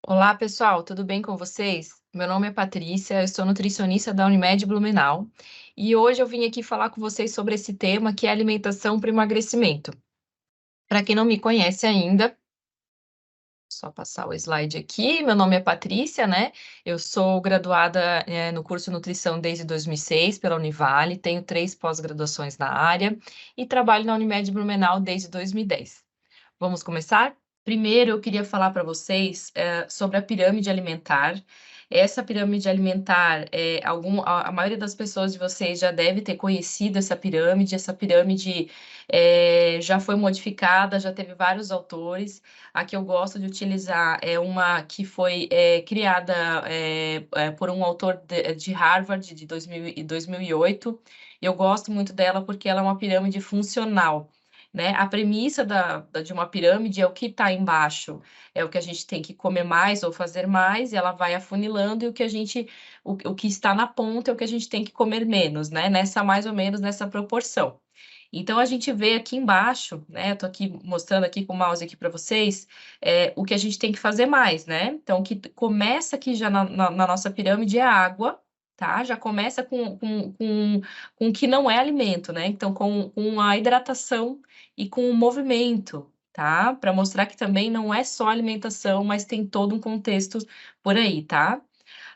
Olá, pessoal, tudo bem com vocês? Meu nome é Patrícia, eu sou nutricionista da Unimed Blumenau e hoje eu vim aqui falar com vocês sobre esse tema que é alimentação para emagrecimento. Para quem não me conhece ainda, só passar o slide aqui. Meu nome é Patrícia, né? Eu sou graduada no curso Nutrição desde 2006 pela Univale, tenho 3 pós-graduações na área e trabalho na Unimed Blumenau desde 2010. Vamos começar? Primeiro, eu queria falar para vocês sobre a pirâmide alimentar. Essa pirâmide alimentar, a maioria das pessoas de vocês já deve ter conhecido essa pirâmide. Essa pirâmide já foi modificada, já teve vários autores. A que eu gosto de utilizar é uma que foi criada por um autor de Harvard de 2008. Eu gosto muito dela porque ela é uma pirâmide funcional, né? A premissa de uma pirâmide é o que está embaixo, é o que a gente tem que comer mais ou fazer mais, e ela vai afunilando, e o que está na ponta é o que a gente tem que comer menos, né? Mais ou menos nessa proporção. Então, a gente vê aqui embaixo, né? Eu tô aqui mostrando aqui com o mouse aqui para vocês, o que a gente tem que fazer mais, né? Então, o que começa aqui já na nossa pirâmide é a água, tá? Já começa com o que não é alimento, né? Então, com a hidratação e com o movimento, tá? Para mostrar que também não é só alimentação, mas tem todo um contexto por aí, tá?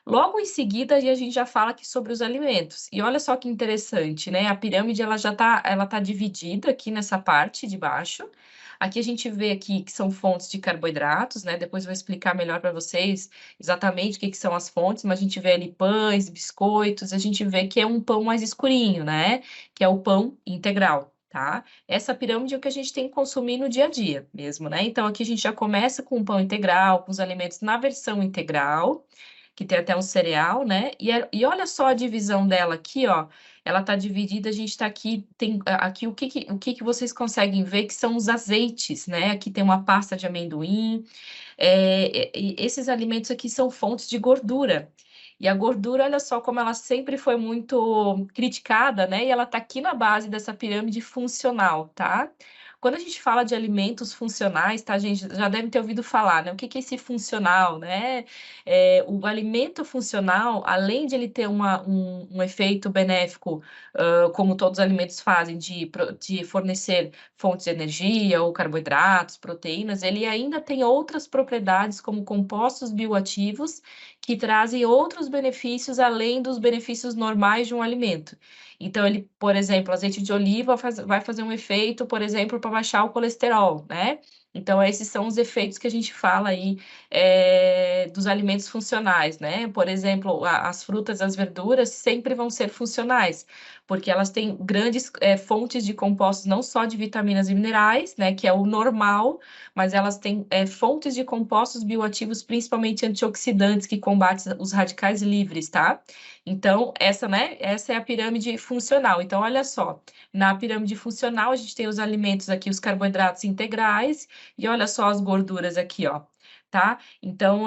Logo em seguida, a gente já fala aqui sobre os alimentos. E olha só que interessante, né? A pirâmide ela tá dividida aqui nessa parte de baixo. Aqui a gente vê aqui que são fontes de carboidratos, né? Depois eu vou explicar melhor para vocês exatamente o que são as fontes, mas a gente vê ali pães, biscoitos, a gente vê que é um pão mais escurinho, né? Que é o pão integral. Tá? Essa pirâmide é o que a gente tem que consumir no dia a dia mesmo, né? Então, aqui a gente já começa com o pão integral, com os alimentos na versão integral, que tem até um cereal, né? E olha só a divisão dela aqui, ó. Ela tá dividida, a gente tá aqui, tem aqui o que vocês conseguem ver que são os azeites, né? Aqui tem uma pasta de amendoim. E esses alimentos aqui são fontes de gordura. E a gordura, olha só como ela sempre foi muito criticada, né? E ela tá aqui na base dessa pirâmide funcional, tá? Quando a gente fala de alimentos funcionais, tá, gente, já deve ter ouvido falar, né? O que é esse funcional, né? O alimento funcional, além de ele ter um efeito benéfico, como todos os alimentos fazem, de fornecer fontes de energia ou carboidratos, proteínas, ele ainda tem outras propriedades, como compostos bioativos, que trazem outros benefícios além dos benefícios normais de um alimento. Então, ele, por exemplo, azeite de oliva vai fazer um efeito, por exemplo, para baixar o colesterol, né? Então, esses são os efeitos que a gente fala aí dos alimentos funcionais, né? Por exemplo, as frutas, as verduras sempre vão ser funcionais, porque elas têm grandes fontes de compostos, não só de vitaminas e minerais, né? Que é o normal, mas elas têm fontes de compostos bioativos, principalmente antioxidantes, que combatem os radicais livres, tá? Então, essa é a pirâmide funcional. Então, olha só, na pirâmide funcional, a gente tem os alimentos aqui, os carboidratos integrais, e olha só as gorduras aqui, ó. Tá? Então,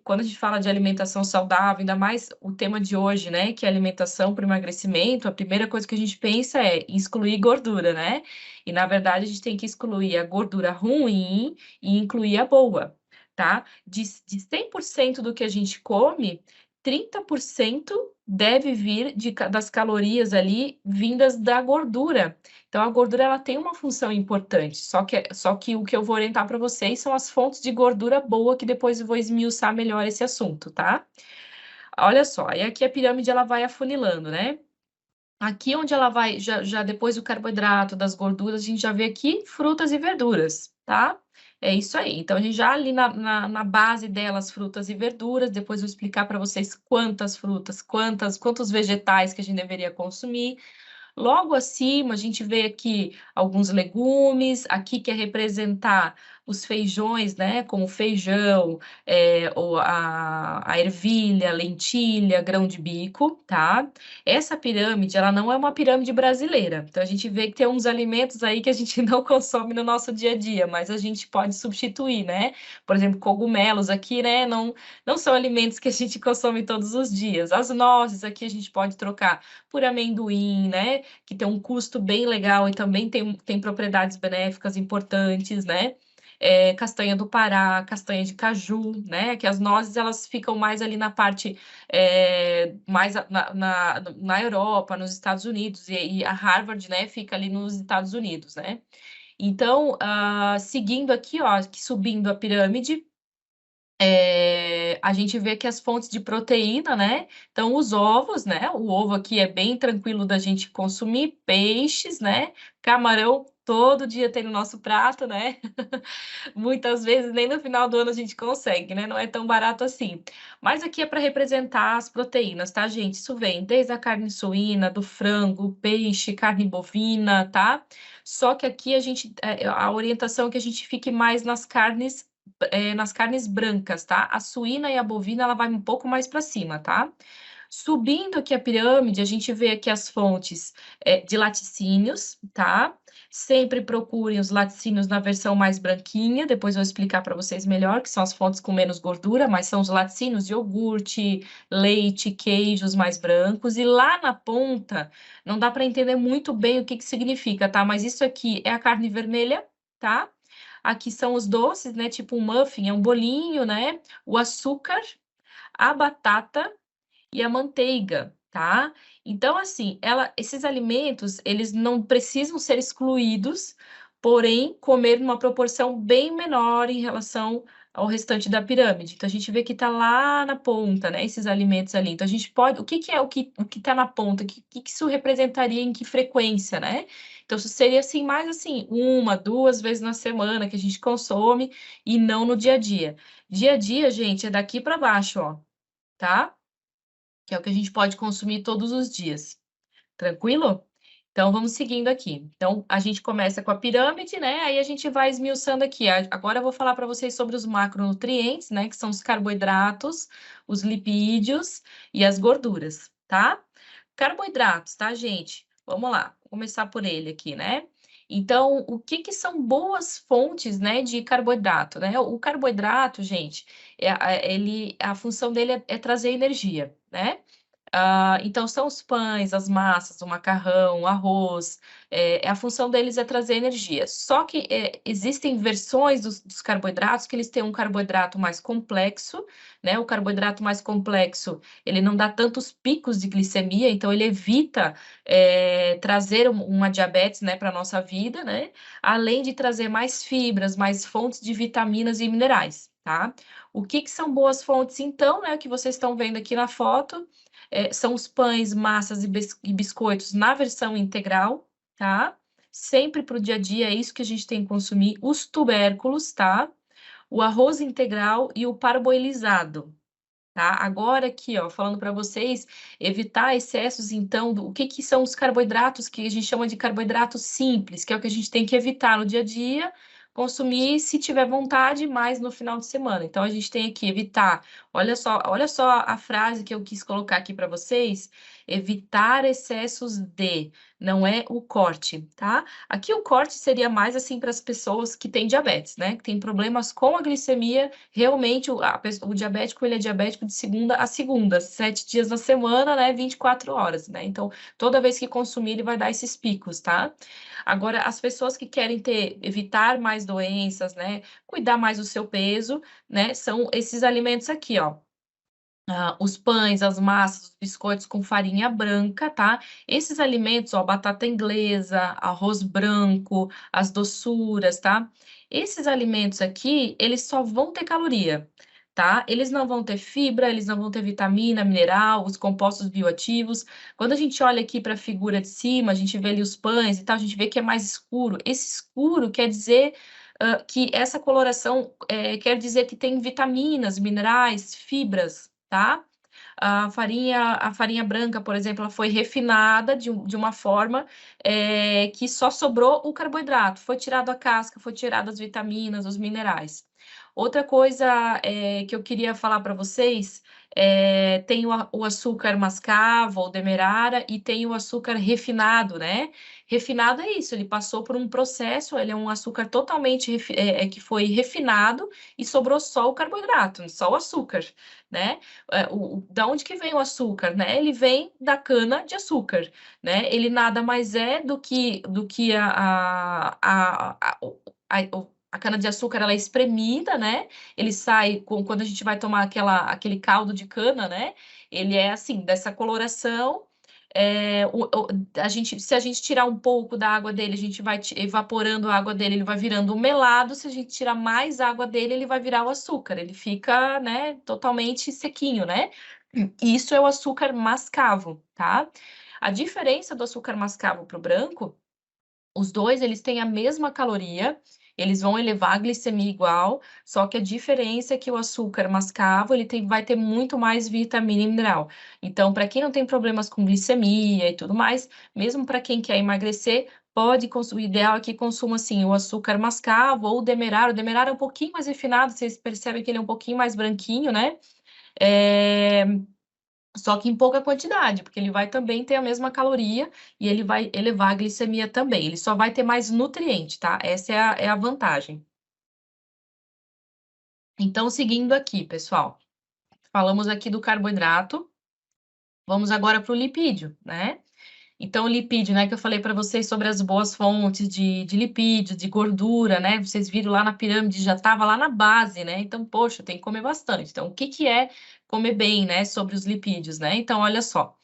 quando a gente fala de alimentação saudável, ainda mais o tema de hoje, né, que é alimentação para emagrecimento, a primeira coisa que a gente pensa é excluir gordura, né? E, na verdade, a gente tem que excluir a gordura ruim e incluir a boa, tá? De 100% do que a gente come, 30% deve vir das calorias ali vindas da gordura. Então, a gordura ela tem uma função importante, só que o que eu vou orientar para vocês são as fontes de gordura boa, que depois eu vou esmiuçar melhor esse assunto, tá? Olha só, e aqui a pirâmide ela vai afunilando, né? Aqui onde ela vai, já depois do carboidrato, das gorduras, a gente já vê aqui frutas e verduras, tá? É isso aí. Então, a gente já ali na base delas, frutas e verduras, depois eu vou explicar para vocês quantas frutas, quantos vegetais que a gente deveria consumir. Logo acima, a gente vê aqui alguns legumes, aqui quer representar os feijões, né? Como feijão, ou a ervilha, lentilha, grão de bico, tá? Essa pirâmide, ela não é uma pirâmide brasileira. Então, a gente vê que tem uns alimentos aí que a gente não consome no nosso dia a dia, mas a gente pode substituir, né? Por exemplo, cogumelos aqui, né? Não são alimentos que a gente consome todos os dias. As nozes aqui a gente pode trocar por amendoim, né? Que tem um custo bem legal e também tem propriedades benéficas importantes, né? castanha do Pará, castanha de caju, né? Que as nozes, elas ficam mais ali na parte, mais na Europa, nos Estados Unidos, e a Harvard, né, fica ali nos Estados Unidos, né? Então, seguindo aqui, ó, subindo a pirâmide, a gente vê que as fontes de proteína, né? Então, os ovos, né? O ovo aqui é bem tranquilo da gente consumir, peixes, né? Camarão todo dia tem no nosso prato, né? Muitas vezes nem no final do ano a gente consegue, né? Não é tão barato assim. Mas aqui é para representar as proteínas, tá, gente? Isso vem desde a carne suína, do frango, peixe, carne bovina, tá? Só que aqui a orientação é que a gente fique mais nas carnes brancas, tá? A suína e a bovina, ela vai um pouco mais para cima, tá? Subindo aqui a pirâmide, a gente vê aqui as fontes de laticínios, tá? Sempre procurem os laticínios na versão mais branquinha, depois eu vou explicar para vocês melhor, que são as fontes com menos gordura, mas são os laticínios de iogurte, leite, queijos mais brancos. E lá na ponta, não dá para entender muito bem o que que significa, tá? Mas isso aqui é a carne vermelha, tá? Aqui são os doces, né? Tipo um muffin, é um bolinho, né? O açúcar, a batata e a manteiga, tá? Então, assim, esses alimentos, eles não precisam ser excluídos, porém, comer numa proporção bem menor em relação ao restante da pirâmide. Então, a gente vê que tá lá na ponta, né? Esses alimentos ali. Então, a gente pode. O que que é o que tá na ponta? O que isso representaria em que frequência, né? Então, isso seria assim, mais assim, uma, duas vezes na semana que a gente consome e não no dia a dia. Dia a dia, gente, é daqui para baixo, ó, tá? Que é o que a gente pode consumir todos os dias. Tranquilo? Então, vamos seguindo aqui. Então, a gente começa com a pirâmide, né? Aí a gente vai esmiuçando aqui. Agora eu vou falar para vocês sobre os macronutrientes, né? Que são os carboidratos, os lipídios e as gorduras, tá? Carboidratos, tá, gente? Vamos lá, vou começar por ele aqui, né? Então, o que que são boas fontes, né, de carboidrato, né? O carboidrato, gente, a função dele é trazer energia, né? Então, são os pães, as massas, o macarrão, o arroz, a função deles é trazer energia. Só que existem versões dos carboidratos que eles têm um carboidrato mais complexo, né? O carboidrato mais complexo, ele não dá tantos picos de glicemia, então ele evita trazer uma diabetes, né, para a nossa vida, né? Além de trazer mais fibras, mais fontes de vitaminas e minerais, tá? O que que são boas fontes, então, né? Que vocês estão vendo aqui na foto são os pães, massas e biscoitos na versão integral, tá? Sempre para o dia a dia é isso que a gente tem que consumir. Os tubérculos, tá? O arroz integral e o parboilizado, tá? Agora aqui, ó, falando para vocês, evitar excessos, então, o que que são os carboidratos que a gente chama de carboidratos simples, que é o que a gente tem que evitar no dia a dia, consumir se tiver vontade, mais no final de semana. Então, a gente tem aqui evitar, olha só a frase que eu quis colocar aqui para vocês, evitar excessos de, não é o corte, tá? Aqui o corte seria mais assim para as pessoas que têm diabetes, né? Que têm problemas com a glicemia. Realmente, o diabético, ele é diabético de segunda a segunda, 7 dias na semana, né? 24 horas, né? Então, toda vez que consumir, ele vai dar esses picos, tá? Agora, as pessoas que querem evitar mais doenças, né? Cuidar mais do seu peso, né? São esses alimentos aqui, ó. Os pães, as massas, os biscoitos com farinha branca, tá? Esses alimentos, ó, batata inglesa, arroz branco, as doçuras, tá? Esses alimentos aqui, eles só vão ter caloria, tá? Eles não vão ter fibra, eles não vão ter vitamina, mineral, os compostos bioativos. Quando a gente olha aqui para a figura de cima, a gente vê ali os pães e tal, a gente vê que é mais escuro. Esse escuro quer dizer que essa coloração quer dizer que tem vitaminas, minerais, fibras, tá? A farinha branca, por exemplo, ela foi refinada de uma forma que só sobrou o carboidrato, foi tirado a casca, foi tirado as vitaminas, os minerais. Outra coisa que eu queria falar para vocês tem o açúcar mascavo ou demerara e tem o açúcar refinado, né? Refinado é isso, ele passou por um processo, ele é um açúcar totalmente que foi refinado e sobrou só o carboidrato, só o açúcar, né? Da onde que vem o açúcar, né? Ele vem da cana de açúcar, né? Ele nada mais é do que a cana-de-açúcar ela é espremida, né? Ele sai quando a gente vai tomar aquele caldo de cana, né? Ele é assim, dessa coloração. Se a gente tirar um pouco da água dele, a gente vai evaporando a água dele, ele vai virando um melado. Se a gente tirar mais água dele, ele vai virar o açúcar. Ele fica, né, totalmente sequinho, né? Isso é o açúcar mascavo, tá? A diferença do açúcar mascavo para o branco, os dois, eles têm a mesma caloria, eles vão elevar a glicemia igual, só que a diferença é que o açúcar mascavo, vai ter muito mais vitamina e mineral. Então, para quem não tem problemas com glicemia e tudo mais, mesmo para quem quer emagrecer, pode consumir, o ideal é que consuma, assim, o açúcar mascavo ou o demerara. O demerara é um pouquinho mais refinado, vocês percebem que ele é um pouquinho mais branquinho, né? É, só que em pouca quantidade, porque ele vai também ter a mesma caloria e ele vai elevar a glicemia também. Ele só vai ter mais nutriente, tá? Essa é a vantagem. Então, seguindo aqui, pessoal, falamos aqui do carboidrato, vamos agora para o lipídio, né? Então, o lipídio, né, que eu falei para vocês sobre as boas fontes de lipídio, de gordura, né? Vocês viram lá na pirâmide, já estava lá na base, né? Então, poxa, tem que comer bastante. Então, o que que é comer bem, né, sobre os lipídios, né? Então, olha só.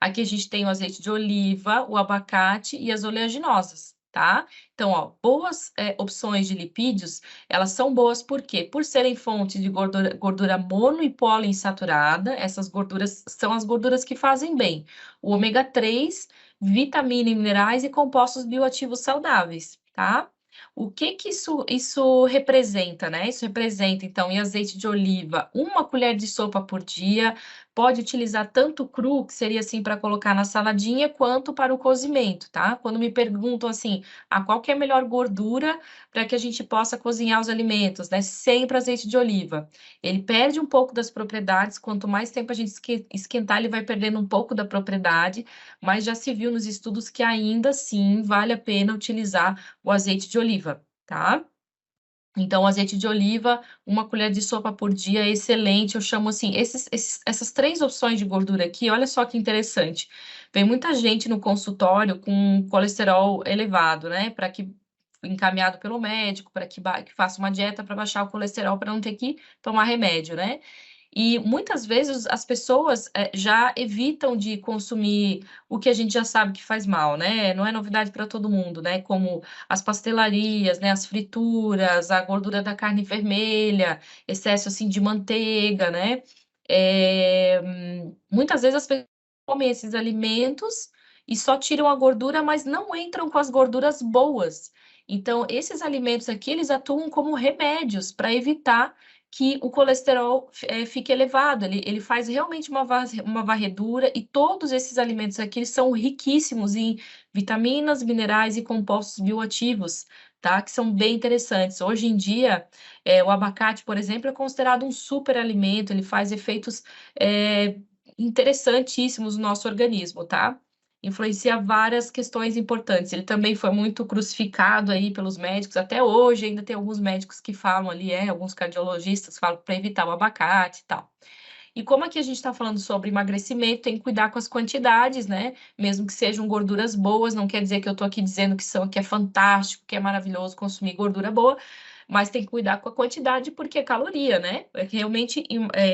Aqui a gente tem o azeite de oliva, o abacate e as oleaginosas, tá? Então, ó, boas opções de lipídios, elas são boas por quê? Por serem fontes de gordura mono e poliinsaturada, essas gorduras são as gorduras que fazem bem. O ômega 3, vitamina e minerais e compostos bioativos saudáveis, tá? O que que isso representa, né? Isso representa, então, em azeite de oliva, 1 colher de sopa por dia. Pode utilizar tanto cru, que seria assim para colocar na saladinha, quanto para o cozimento, tá? Quando me perguntam assim, qual que é a melhor gordura para que a gente possa cozinhar os alimentos, né? Sempre azeite de oliva. Ele perde um pouco das propriedades, quanto mais tempo a gente esquentar, ele vai perdendo um pouco da propriedade, mas já se viu nos estudos que ainda assim vale a pena utilizar o azeite de oliva, tá? Então, o azeite de oliva, 1 colher de sopa por dia é excelente. Eu chamo assim, essas 3 opções de gordura aqui, olha só que interessante. Vem muita gente no consultório com colesterol elevado, né? Para que encaminhado pelo médico, para que faça uma dieta para baixar o colesterol, para não ter que tomar remédio, né? E muitas vezes as pessoas já evitam de consumir o que a gente já sabe que faz mal, né? Não é novidade para todo mundo, né? Como as pastelarias, né? As frituras, a gordura da carne vermelha, excesso assim de manteiga, né? Muitas vezes as pessoas comem esses alimentos e só tiram a gordura, mas não entram com as gorduras boas. Então, esses alimentos aqui, eles atuam como remédios para evitar que o colesterol fique elevado. Ele faz realmente uma varredura e todos esses alimentos aqui eles são riquíssimos em vitaminas, minerais e compostos bioativos, tá? Que são bem interessantes. Hoje em dia, o abacate, por exemplo, é considerado um super alimento, ele faz efeitos interessantíssimos no nosso organismo, tá? Influencia várias questões importantes. Ele também foi muito crucificado aí pelos médicos, até hoje ainda tem alguns médicos que falam ali, alguns cardiologistas falam para evitar o abacate e tal. E como aqui a gente está falando sobre emagrecimento, tem que cuidar com as quantidades, né? Mesmo que sejam gorduras boas, não quer dizer que eu estou aqui dizendo que é fantástico, que é maravilhoso consumir gordura boa, mas tem que cuidar com a quantidade porque é caloria, né? É que realmente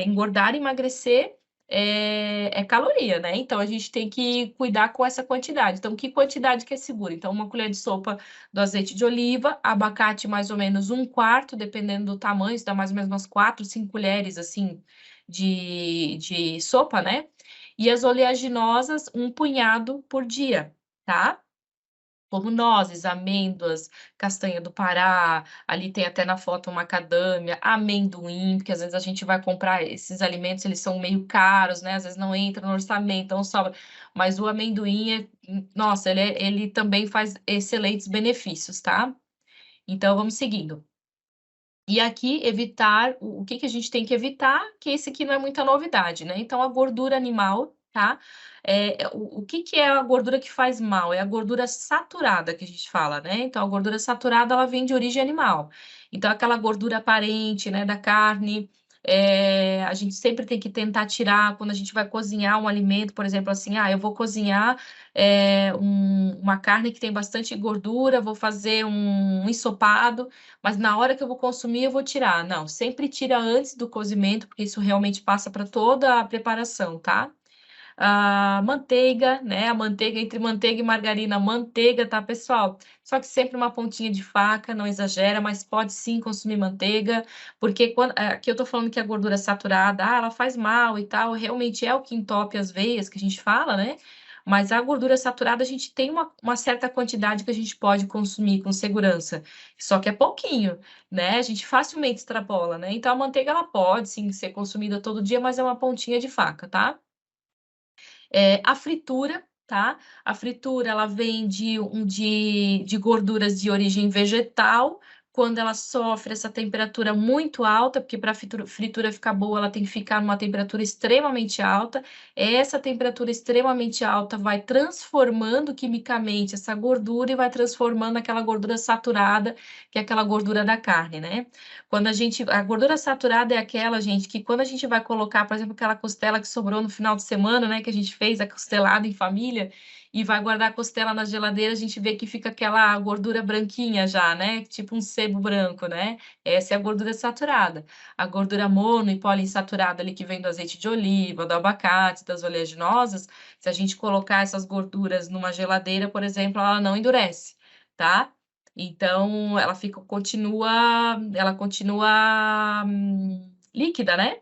engordar e emagrecer é caloria, né? Então a gente tem que cuidar com essa quantidade. Então, que quantidade que é segura? Então, 1 colher de sopa do azeite de oliva, abacate mais ou menos 1/4, dependendo do tamanho, isso dá mais ou menos umas 4, 5 colheres assim de sopa, né? E as oleaginosas, 1 punhado por dia, tá? Como nozes, amêndoas, castanha do Pará, ali tem até na foto macadâmia, amendoim, porque às vezes a gente vai comprar esses alimentos, eles são meio caros, né? Às vezes não entra no orçamento, então sobra. Mas o amendoim, nossa, ele também faz excelentes benefícios, tá? Então, vamos seguindo. E aqui, evitar, o que que a gente tem que evitar? Que esse aqui não é muita novidade, né? Então, a gordura animal, tá? O que que é a gordura que faz mal? É a gordura saturada que a gente fala, né? Então, a gordura saturada, ela vem de origem animal. Então, aquela gordura aparente, né, da carne, A gente sempre tem que tentar tirar, quando a gente vai cozinhar um alimento, por exemplo, assim, eu vou cozinhar uma carne que tem bastante gordura, vou fazer um ensopado, mas na hora que eu vou consumir, eu vou tirar. Não, sempre tira antes do cozimento, porque isso realmente passa para toda a preparação, tá? A manteiga, né? A manteiga, entre manteiga e margarina, manteiga, tá, pessoal? Só que sempre uma pontinha de faca, não exagera, mas pode sim consumir manteiga, porque aqui eu tô falando que a gordura saturada, ela faz mal e tal, realmente é o que entope as veias, que a gente fala, né? Mas a gordura saturada, a gente tem uma certa quantidade que a gente pode consumir com segurança, só que é pouquinho, né? A gente facilmente extrapola, né? Então, a manteiga, ela pode, sim, ser consumida todo dia, mas é uma pontinha de faca, tá? A fritura, tá? A fritura, ela vem de gorduras de origem vegetal. Quando ela sofre essa temperatura muito alta, porque para a fritura ficar boa, ela tem que ficar numa temperatura extremamente alta. Essa temperatura extremamente alta vai transformando quimicamente essa gordura e vai transformando aquela gordura saturada, que é aquela gordura da carne, né? A gordura saturada é aquela, gente, que quando a gente vai colocar, por exemplo, aquela costela que sobrou no final de semana, né, que a gente fez a costelada em família, e vai guardar a costela na geladeira, a gente vê que fica aquela gordura branquinha já, né, tipo um sebo branco, né? Essa é a gordura saturada. A gordura mono e poliinsaturada ali que vem do azeite de oliva, do abacate, das oleaginosas, se a gente colocar essas gorduras numa geladeira, por exemplo, ela não endurece, tá? Então, ela continua líquida, né?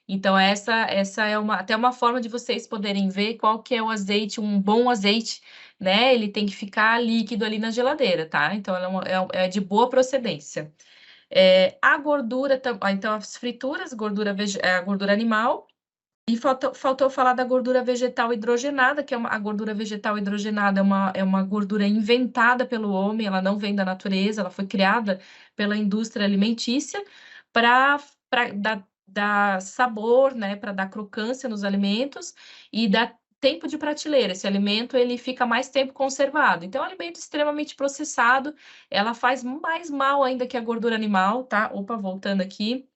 Então, essa é até uma forma de vocês poderem ver qual que é o azeite, um bom azeite, né? Ele tem que ficar líquido ali na geladeira, tá? Então, ela é de boa procedência. A gordura, então, as frituras, a gordura animal, e faltou falar da gordura vegetal hidrogenada, que a gordura vegetal hidrogenada é uma gordura inventada pelo homem, ela não vem da natureza, ela foi criada pela indústria alimentícia para dar sabor, né, para dar crocância nos alimentos e dar tempo de prateleira. Esse alimento ele fica mais tempo conservado. Então, é um alimento extremamente processado, ela faz mais mal ainda que a gordura animal, tá? Opa, voltando aqui.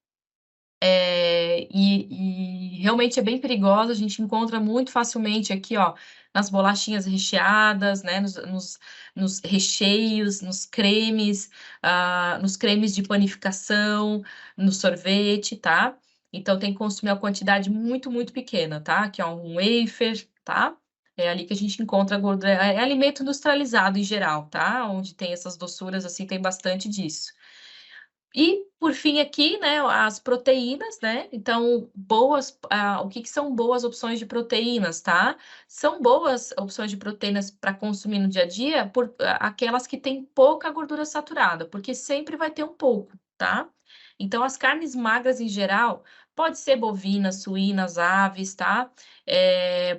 E realmente é bem perigosa, a gente encontra muito facilmente aqui, ó, nas bolachinhas recheadas, né, nos recheios, nos cremes de panificação, no sorvete, tá? Então tem que consumir uma quantidade muito, muito pequena, tá? Aqui, ó, um wafer, tá? É ali que a gente encontra a gordura, é alimento industrializado em geral, tá? Onde tem essas doçuras, assim, tem bastante disso. E, por fim, aqui, né, as proteínas, né? Então, o que são boas opções de proteínas, tá? São boas opções de proteínas para consumir no dia a dia, aquelas que têm pouca gordura saturada, porque sempre vai ter um pouco, tá? Então, as carnes magras em geral, pode ser bovinas, suínas, aves, tá?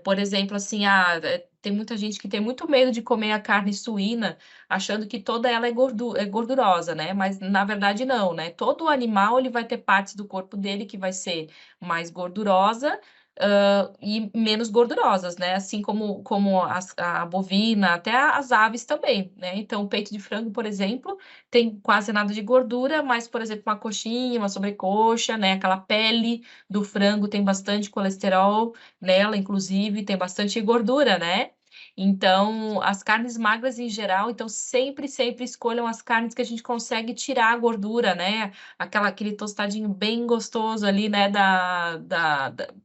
Por exemplo, assim, tem muita gente que tem muito medo de comer a carne suína, achando que toda ela é gordurosa, né? Mas na verdade não, né? Todo animal ele vai ter partes do corpo dele que vai ser mais gordurosa, e menos gordurosas, né? Assim como a bovina, até as aves também, né? Então, o peito de frango, por exemplo, tem quase nada de gordura, mas, por exemplo, uma coxinha, uma sobrecoxa, né? Aquela pele do frango tem bastante colesterol nela, inclusive, tem bastante gordura, né? Então, as carnes magras em geral, então sempre, sempre escolham as carnes que a gente consegue tirar a gordura, né? Aquele tostadinho bem gostoso ali, né?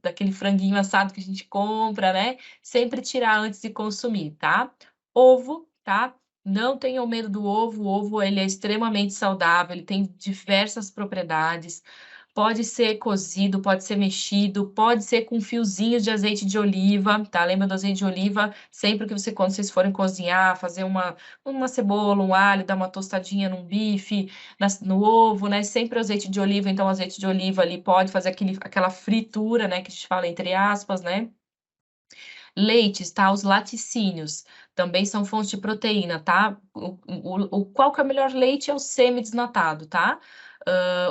Daquele franguinho assado que a gente compra, né? Sempre tirar antes de consumir, tá? Ovo, tá? Não tenham medo do ovo. O ovo, ele é extremamente saudável, ele tem diversas propriedades. Pode ser cozido, pode ser mexido, pode ser com fiozinhos de azeite de oliva, tá? Lembra do azeite de oliva? Sempre que quando vocês forem cozinhar, fazer uma cebola, um alho, dar uma tostadinha num bife, no ovo, né? Sempre o azeite de oliva, então o azeite de oliva ali pode fazer aquela fritura, né? Que a gente fala entre aspas, né? Leites, tá? Os laticínios também são fonte de proteína, tá? Qual que é o melhor leite? É o semi-desnatado, tá?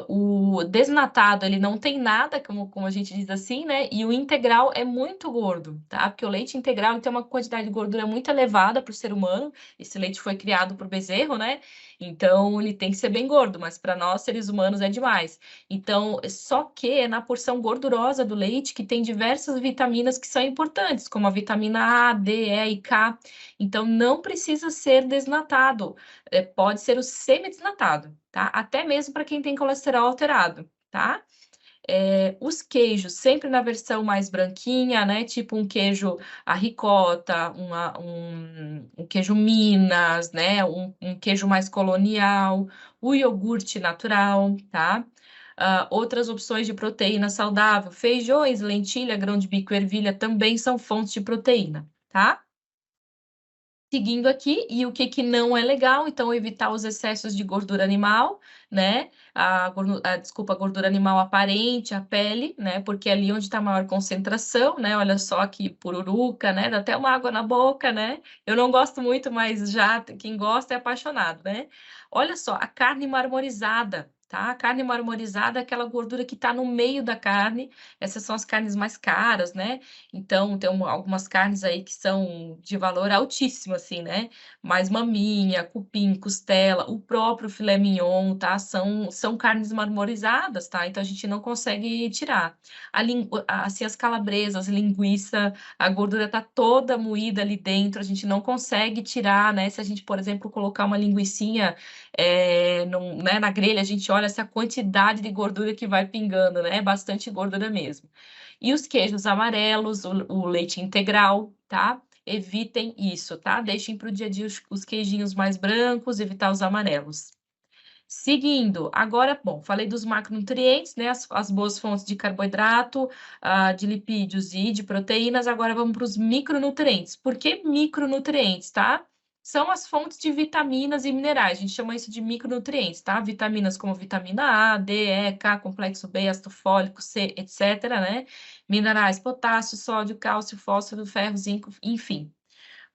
O desnatado, ele não tem nada, como a gente diz assim, né? E o integral é muito gordo, tá? Porque o leite integral ele tem uma quantidade de gordura muito elevada para o ser humano. Esse leite foi criado por bezerro, né? Então, ele tem que ser bem gordo, mas para nós, seres humanos, é demais. Então, só que é na porção gordurosa do leite que tem diversas vitaminas que são importantes, como a vitamina A, D, E e K. Então, não precisa ser desnatado, pode ser o semi-desnatado, tá? Até mesmo para quem tem colesterol alterado, tá? Os queijos, sempre na versão mais branquinha, né? Tipo um queijo a ricota, um queijo Minas, né? Um queijo mais colonial, o iogurte natural, tá? Outras opções de proteína saudável, feijões, lentilha, grão de bico e ervilha também são fontes de proteína, tá? Seguindo aqui, e o que que não é legal, então evitar os excessos de gordura animal, né? Desculpa, a gordura animal aparente, a pele, né? Porque é ali onde está a maior concentração, né? Olha só que pururuca, né? Dá até uma água na boca, né? Eu não gosto muito, mas já quem gosta é apaixonado, né? Olha só, a carne marmorizada, tá? A carne marmorizada é aquela gordura que está no meio da carne, essas são as carnes mais caras, né? Então, tem algumas carnes aí que são de valor altíssimo, assim, né? Mais maminha, cupim, costela, o próprio filé mignon, tá? São carnes marmorizadas, tá? Então, a gente não consegue tirar. Assim, as calabresas, linguiça, a gordura tá toda moída ali dentro, a gente não consegue tirar, né? Se a gente, por exemplo, colocar uma linguicinha né, na grelha, a gente olha essa quantidade de gordura que vai pingando, né? É bastante gordura mesmo. E os queijos amarelos, o leite integral, tá? Evitem isso, tá? Deixem para o dia a dia os queijinhos mais brancos, evitar os amarelos. Seguindo, agora, bom, falei dos macronutrientes, né? As boas fontes de carboidrato, de lipídios e de proteínas. Agora vamos para os micronutrientes. Por que micronutrientes, tá? São as fontes de vitaminas e minerais. A gente chama isso de micronutrientes, tá? Vitaminas como vitamina A, D, E, K, complexo B, ácido fólico, C, etc, né? Minerais, potássio, sódio, cálcio, fósforo, ferro, zinco, enfim.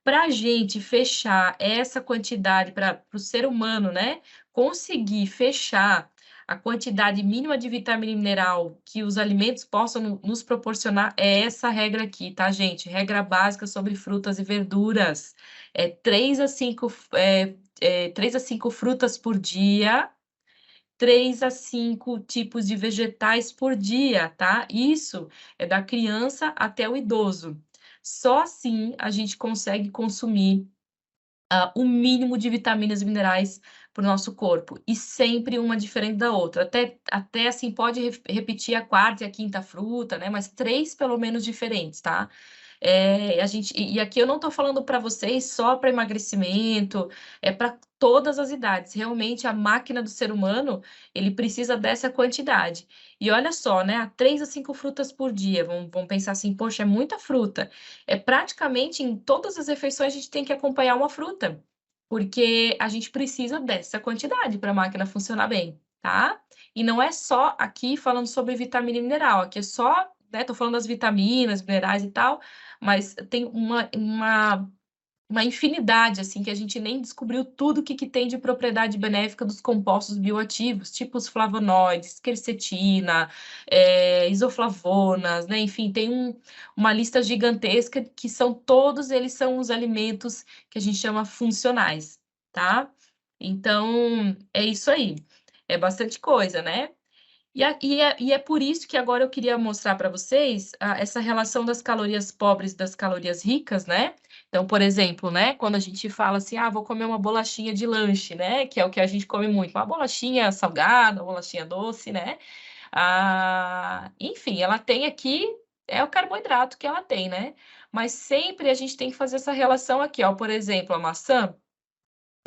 Para a gente fechar essa quantidade para o ser humano, né? Conseguir fechar a quantidade mínima de vitamina e mineral que os alimentos possam nos proporcionar, é essa regra aqui, tá, gente? Regra básica sobre frutas e verduras. 3 a 5, 3 a 5 frutas por dia, 3 a 5 tipos de vegetais por dia, tá? Isso é da criança até o idoso. Só assim a gente consegue consumir o mínimo de vitaminas e minerais para o nosso corpo, e sempre uma diferente da outra. Até assim, pode repetir a quarta e a quinta fruta, né? Mas 3 pelo menos diferentes, tá? E aqui eu não estou falando para vocês só para emagrecimento, é para todas as idades. Realmente, a máquina do ser humano, ele precisa dessa quantidade. E olha só, né? 3 a 5 frutas por dia. Vamos pensar assim, poxa, é muita fruta. Praticamente em todas as refeições a gente tem que acompanhar uma fruta, porque a gente precisa dessa quantidade para a máquina funcionar bem, tá? E não é só aqui falando sobre vitamina e mineral, aqui é só, né? Tô falando das vitaminas, minerais e tal, mas tem uma infinidade, assim, que a gente nem descobriu tudo o que tem de propriedade benéfica dos compostos bioativos, tipo os flavonoides, quercetina, isoflavonas, né? Enfim, tem uma lista gigantesca que todos eles são os alimentos que a gente chama funcionais, tá? Então, é isso aí. É bastante coisa, né? E é por isso que agora eu queria mostrar para vocês essa relação das calorias pobres e das calorias ricas, né? Então, por exemplo, né, quando a gente fala assim, vou comer uma bolachinha de lanche, né, que é o que a gente come muito, uma bolachinha salgada, uma bolachinha doce, né? Enfim, ela tem aqui, é o carboidrato que ela tem, né? Mas sempre a gente tem que fazer essa relação aqui, ó, por exemplo, a maçã.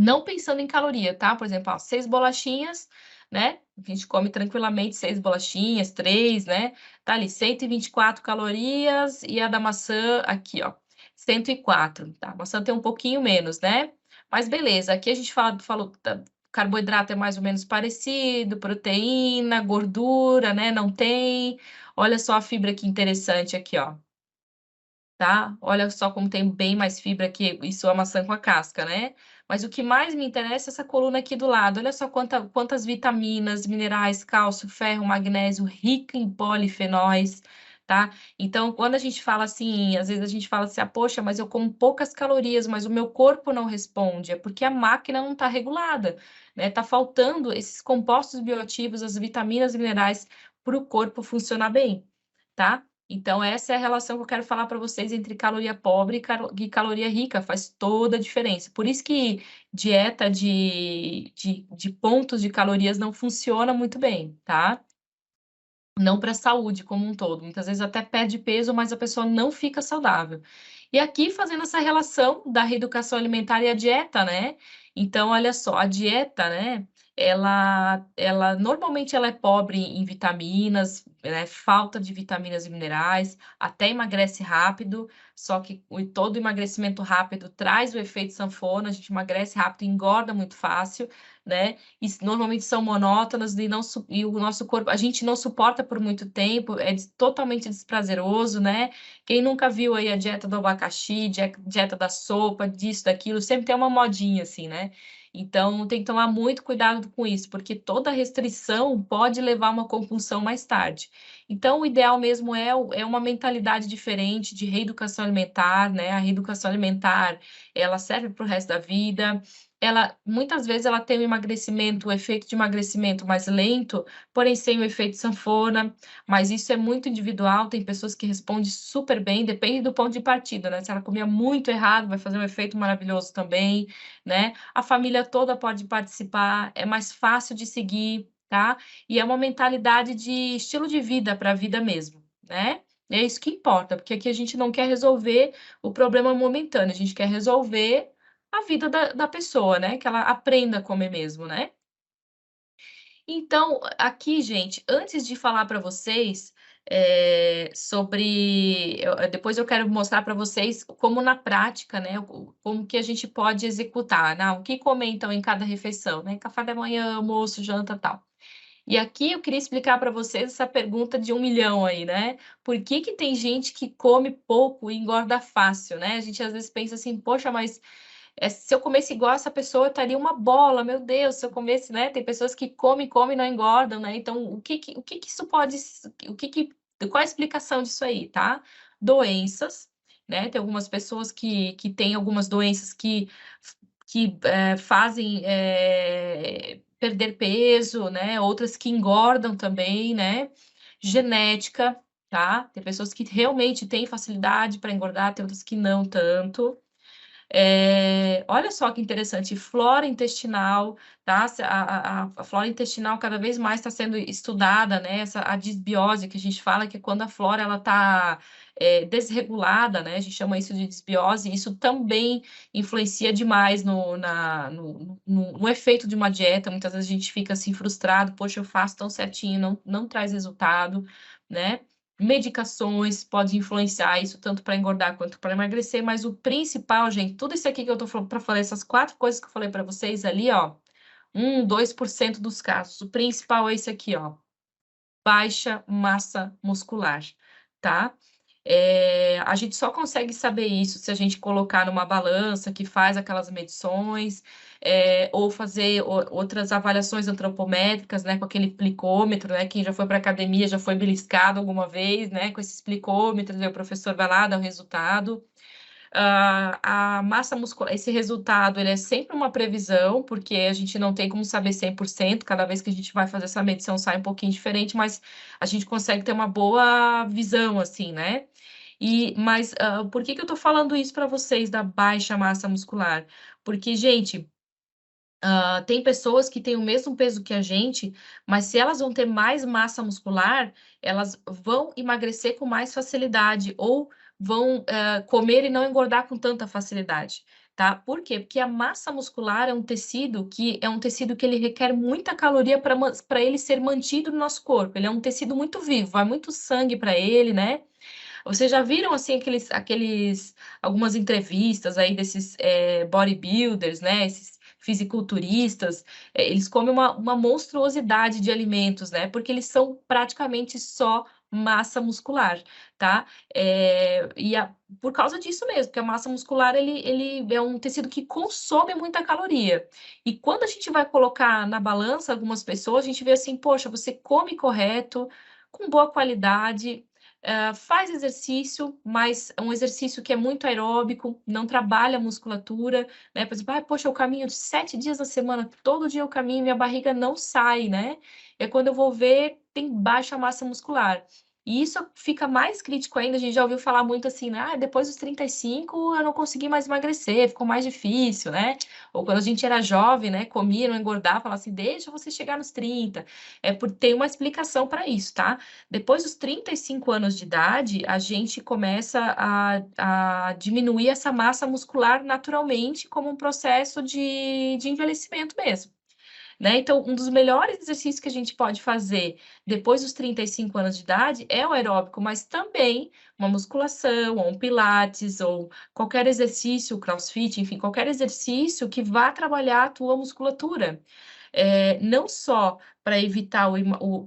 Não pensando em caloria, tá? Por exemplo, 6 bolachinhas, né? A gente come tranquilamente 6 bolachinhas, 3, né? Tá ali, 124 calorias, e a da maçã aqui, ó, 104, tá? A maçã tem um pouquinho menos, né? Mas beleza, aqui a gente falou, carboidrato é mais ou menos parecido, proteína, gordura, né? Não tem. Olha só a fibra que interessante aqui, ó. Tá? Olha só como tem bem mais fibra que isso, a maçã com a casca, né? Mas o que mais me interessa é essa coluna aqui do lado. Olha só quantas vitaminas, minerais, cálcio, ferro, magnésio, rica em polifenóis, tá? Então, quando a gente fala assim, às vezes a gente fala assim, ah, poxa, mas eu como poucas calorias, mas o meu corpo não responde, é porque a máquina não está regulada, né? Tá faltando esses compostos bioativos, as vitaminas e minerais para o corpo funcionar bem, tá? Então, essa é a relação que eu quero falar para vocês entre caloria pobre e caloria rica, faz toda a diferença. Por isso que dieta de pontos de calorias não funciona muito bem, tá? Não para a saúde como um todo. Muitas vezes até perde peso, mas a pessoa não fica saudável. E aqui fazendo essa relação da reeducação alimentar e a dieta, né? Então, olha só, a dieta, né? Ela normalmente ela é pobre em vitaminas, né? Falta de vitaminas e minerais, até emagrece rápido. Só que todo emagrecimento rápido traz o efeito sanfona, a gente emagrece rápido, engorda muito fácil, né? E normalmente são monótonas e o nosso corpo, a gente não suporta por muito tempo, é totalmente desprazeroso, né? Quem nunca viu aí a dieta do abacaxi, dieta da sopa, disso, daquilo, sempre tem uma modinha assim, né? Então tem que tomar muito cuidado com isso, porque toda restrição pode levar a uma compulsão mais tarde. Então, o ideal mesmo é uma mentalidade diferente de reeducação alimentar, né? A reeducação alimentar, ela serve para o resto da vida. Ela muitas vezes ela tem o efeito de emagrecimento mais lento, porém sem o efeito sanfona, mas isso é muito individual, tem pessoas que respondem super bem, depende do ponto de partida, né? Se ela comia muito errado, vai fazer um efeito maravilhoso também, né? A família toda pode participar, é mais fácil de seguir, tá? E é uma mentalidade de estilo de vida para a vida mesmo, né? É isso que importa, porque aqui a gente não quer resolver o problema momentâneo, a gente quer resolver a vida da pessoa, né? Que ela aprenda a comer mesmo, né? Então, aqui, gente, antes de falar para vocês sobre. Depois eu quero mostrar para vocês como na prática, né? Como que a gente pode executar, né? O que comentam em cada refeição, né? Café da manhã, almoço, janta, tal. E aqui eu queria explicar para vocês essa pergunta de 1 milhão aí, né? Por que que tem gente que come pouco e engorda fácil, né? A gente às vezes pensa assim, poxa, mas se eu comesse igual essa pessoa, eu estaria uma bola, meu Deus, se eu comesse, né? Tem pessoas que comem e não engordam, né? Então, o que que isso pode, qual a explicação disso aí, tá? Doenças, né? Tem algumas pessoas que têm algumas doenças que fazem perder peso, né? Outras que engordam também, né? Genética, tá? Tem pessoas que realmente têm facilidade para engordar, tem outras que não tanto. Olha só que interessante, flora intestinal, tá? A flora intestinal cada vez mais está sendo estudada, né? A disbiose que a gente fala, que é quando a flora ela está desregulada, né? A gente chama isso de disbiose, isso também influencia demais no efeito de uma dieta. Muitas vezes a gente fica assim frustrado, poxa, eu faço tão certinho, não traz resultado, né? Medicações podem influenciar isso tanto para engordar quanto para emagrecer, mas o principal, gente, tudo isso aqui que eu tô falando para falar, essas 4 coisas que eu falei para vocês ali, ó, 2% dos casos. O principal é esse aqui, ó, baixa massa muscular, tá? A gente só consegue saber isso se a gente colocar numa balança que faz aquelas medições, ou fazer outras avaliações antropométricas, né, com aquele plicômetro, né, quem já foi para academia já foi beliscado alguma vez, né, com esses plicômetros, aí o professor vai lá, dá o resultado. A massa muscular, esse resultado, ele é sempre uma previsão, porque a gente não tem como saber 100%, cada vez que a gente vai fazer essa medição sai um pouquinho diferente, mas a gente consegue ter uma boa visão, assim, né? Mas por que que eu tô falando isso para vocês da baixa massa muscular? Porque, gente, tem pessoas que têm o mesmo peso que a gente, mas se elas vão ter mais massa muscular, elas vão emagrecer com mais facilidade ou vão comer e não engordar com tanta facilidade, tá? Por quê? Porque a massa muscular é um tecido que ele requer muita caloria para ele ser mantido no nosso corpo. Ele é um tecido muito vivo, vai muito sangue para ele, né? Vocês já viram assim algumas entrevistas aí desses bodybuilders, né? Esses fisiculturistas, eles comem uma monstruosidade de alimentos, né? Porque eles são praticamente só massa muscular, tá? Por causa disso mesmo, porque a massa muscular ele é um tecido que consome muita caloria. E quando a gente vai colocar na balança algumas pessoas, a gente vê assim, poxa, você come correto, com boa qualidade, faz exercício, mas é um exercício que é muito aeróbico, não trabalha a musculatura, né? Por exemplo, poxa, eu caminho 7 dias na semana, todo dia eu caminho, minha barriga não sai, né? É quando eu vou ver, tem baixa massa muscular. E isso fica mais crítico ainda, a gente já ouviu falar muito assim, né? Depois dos 35 eu não consegui mais emagrecer, ficou mais difícil, né? Ou quando a gente era jovem, né? Comia, não engordava, falava assim, deixa você chegar nos 30. É por ter uma explicação para isso, tá? Depois dos 35 anos de idade, a gente começa a diminuir essa massa muscular naturalmente, como um processo de envelhecimento mesmo. Né? Então, um dos melhores exercícios que a gente pode fazer depois dos 35 anos de idade é o aeróbico, mas também uma musculação, ou um pilates, ou qualquer exercício, crossfit, enfim, qualquer exercício que vá trabalhar a tua musculatura. Não só para evitar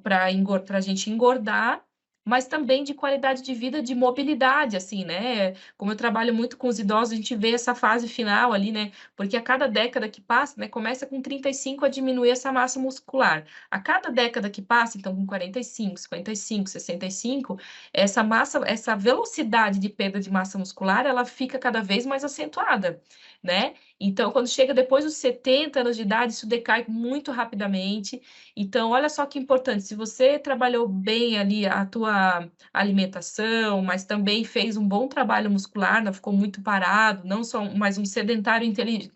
para a gente engordar, mas também de qualidade de vida, de mobilidade, assim, né? Como eu trabalho muito com os idosos, a gente vê essa fase final ali, né? Porque a cada década que passa, né, começa com 35 a diminuir essa massa muscular. A cada década que passa, então com 45, 55, 65, essa massa, essa velocidade de perda de massa muscular, ela fica cada vez mais acentuada, né? Então, quando chega depois dos 70 anos de idade, isso decai muito rapidamente. Então, olha só que importante, se você trabalhou bem ali a tua alimentação, mas também fez um bom trabalho muscular, não ficou muito parado, não só mais um sedentário inteligente,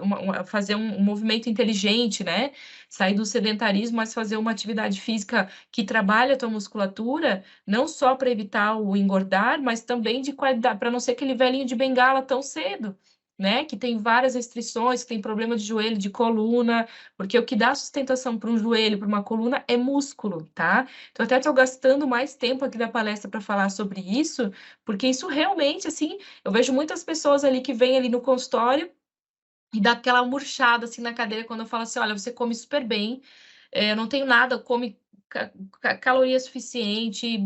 fazer um movimento inteligente, né? Sair do sedentarismo, mas fazer uma atividade física que trabalha a tua musculatura, não só para evitar o engordar, mas também de qualidade, para não ser aquele velhinho de bengala tão cedo. Né, que tem várias restrições, que tem problema de joelho, de coluna, porque o que dá sustentação para um joelho, para uma coluna, é músculo, tá? Então, até estou gastando mais tempo aqui da palestra para falar sobre isso, porque isso realmente, assim, eu vejo muitas pessoas ali que vêm ali no consultório e dá aquela murchada, assim, na cadeira, quando eu falo assim, olha, você come super bem, eu não tenho nada, come caloria suficiente,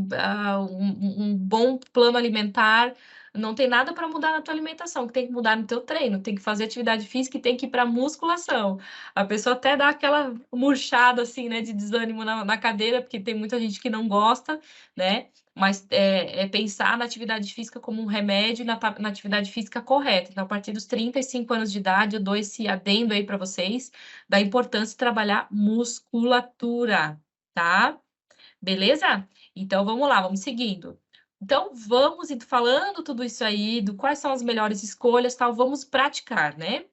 um bom plano alimentar, não tem nada para mudar na tua alimentação, que tem que mudar no teu treino, tem que fazer atividade física e tem que ir para musculação. A pessoa até dá aquela murchada assim, né, de desânimo na cadeira, porque tem muita gente que não gosta, né? Mas é pensar na atividade física como um remédio na atividade física correta. Então, a partir dos 35 anos de idade, eu dou esse adendo aí para vocês da importância de trabalhar musculatura, tá? Beleza? Então vamos lá, vamos seguindo. Então vamos indo falando tudo isso aí, do quais são as melhores escolhas, tal, vamos praticar, né?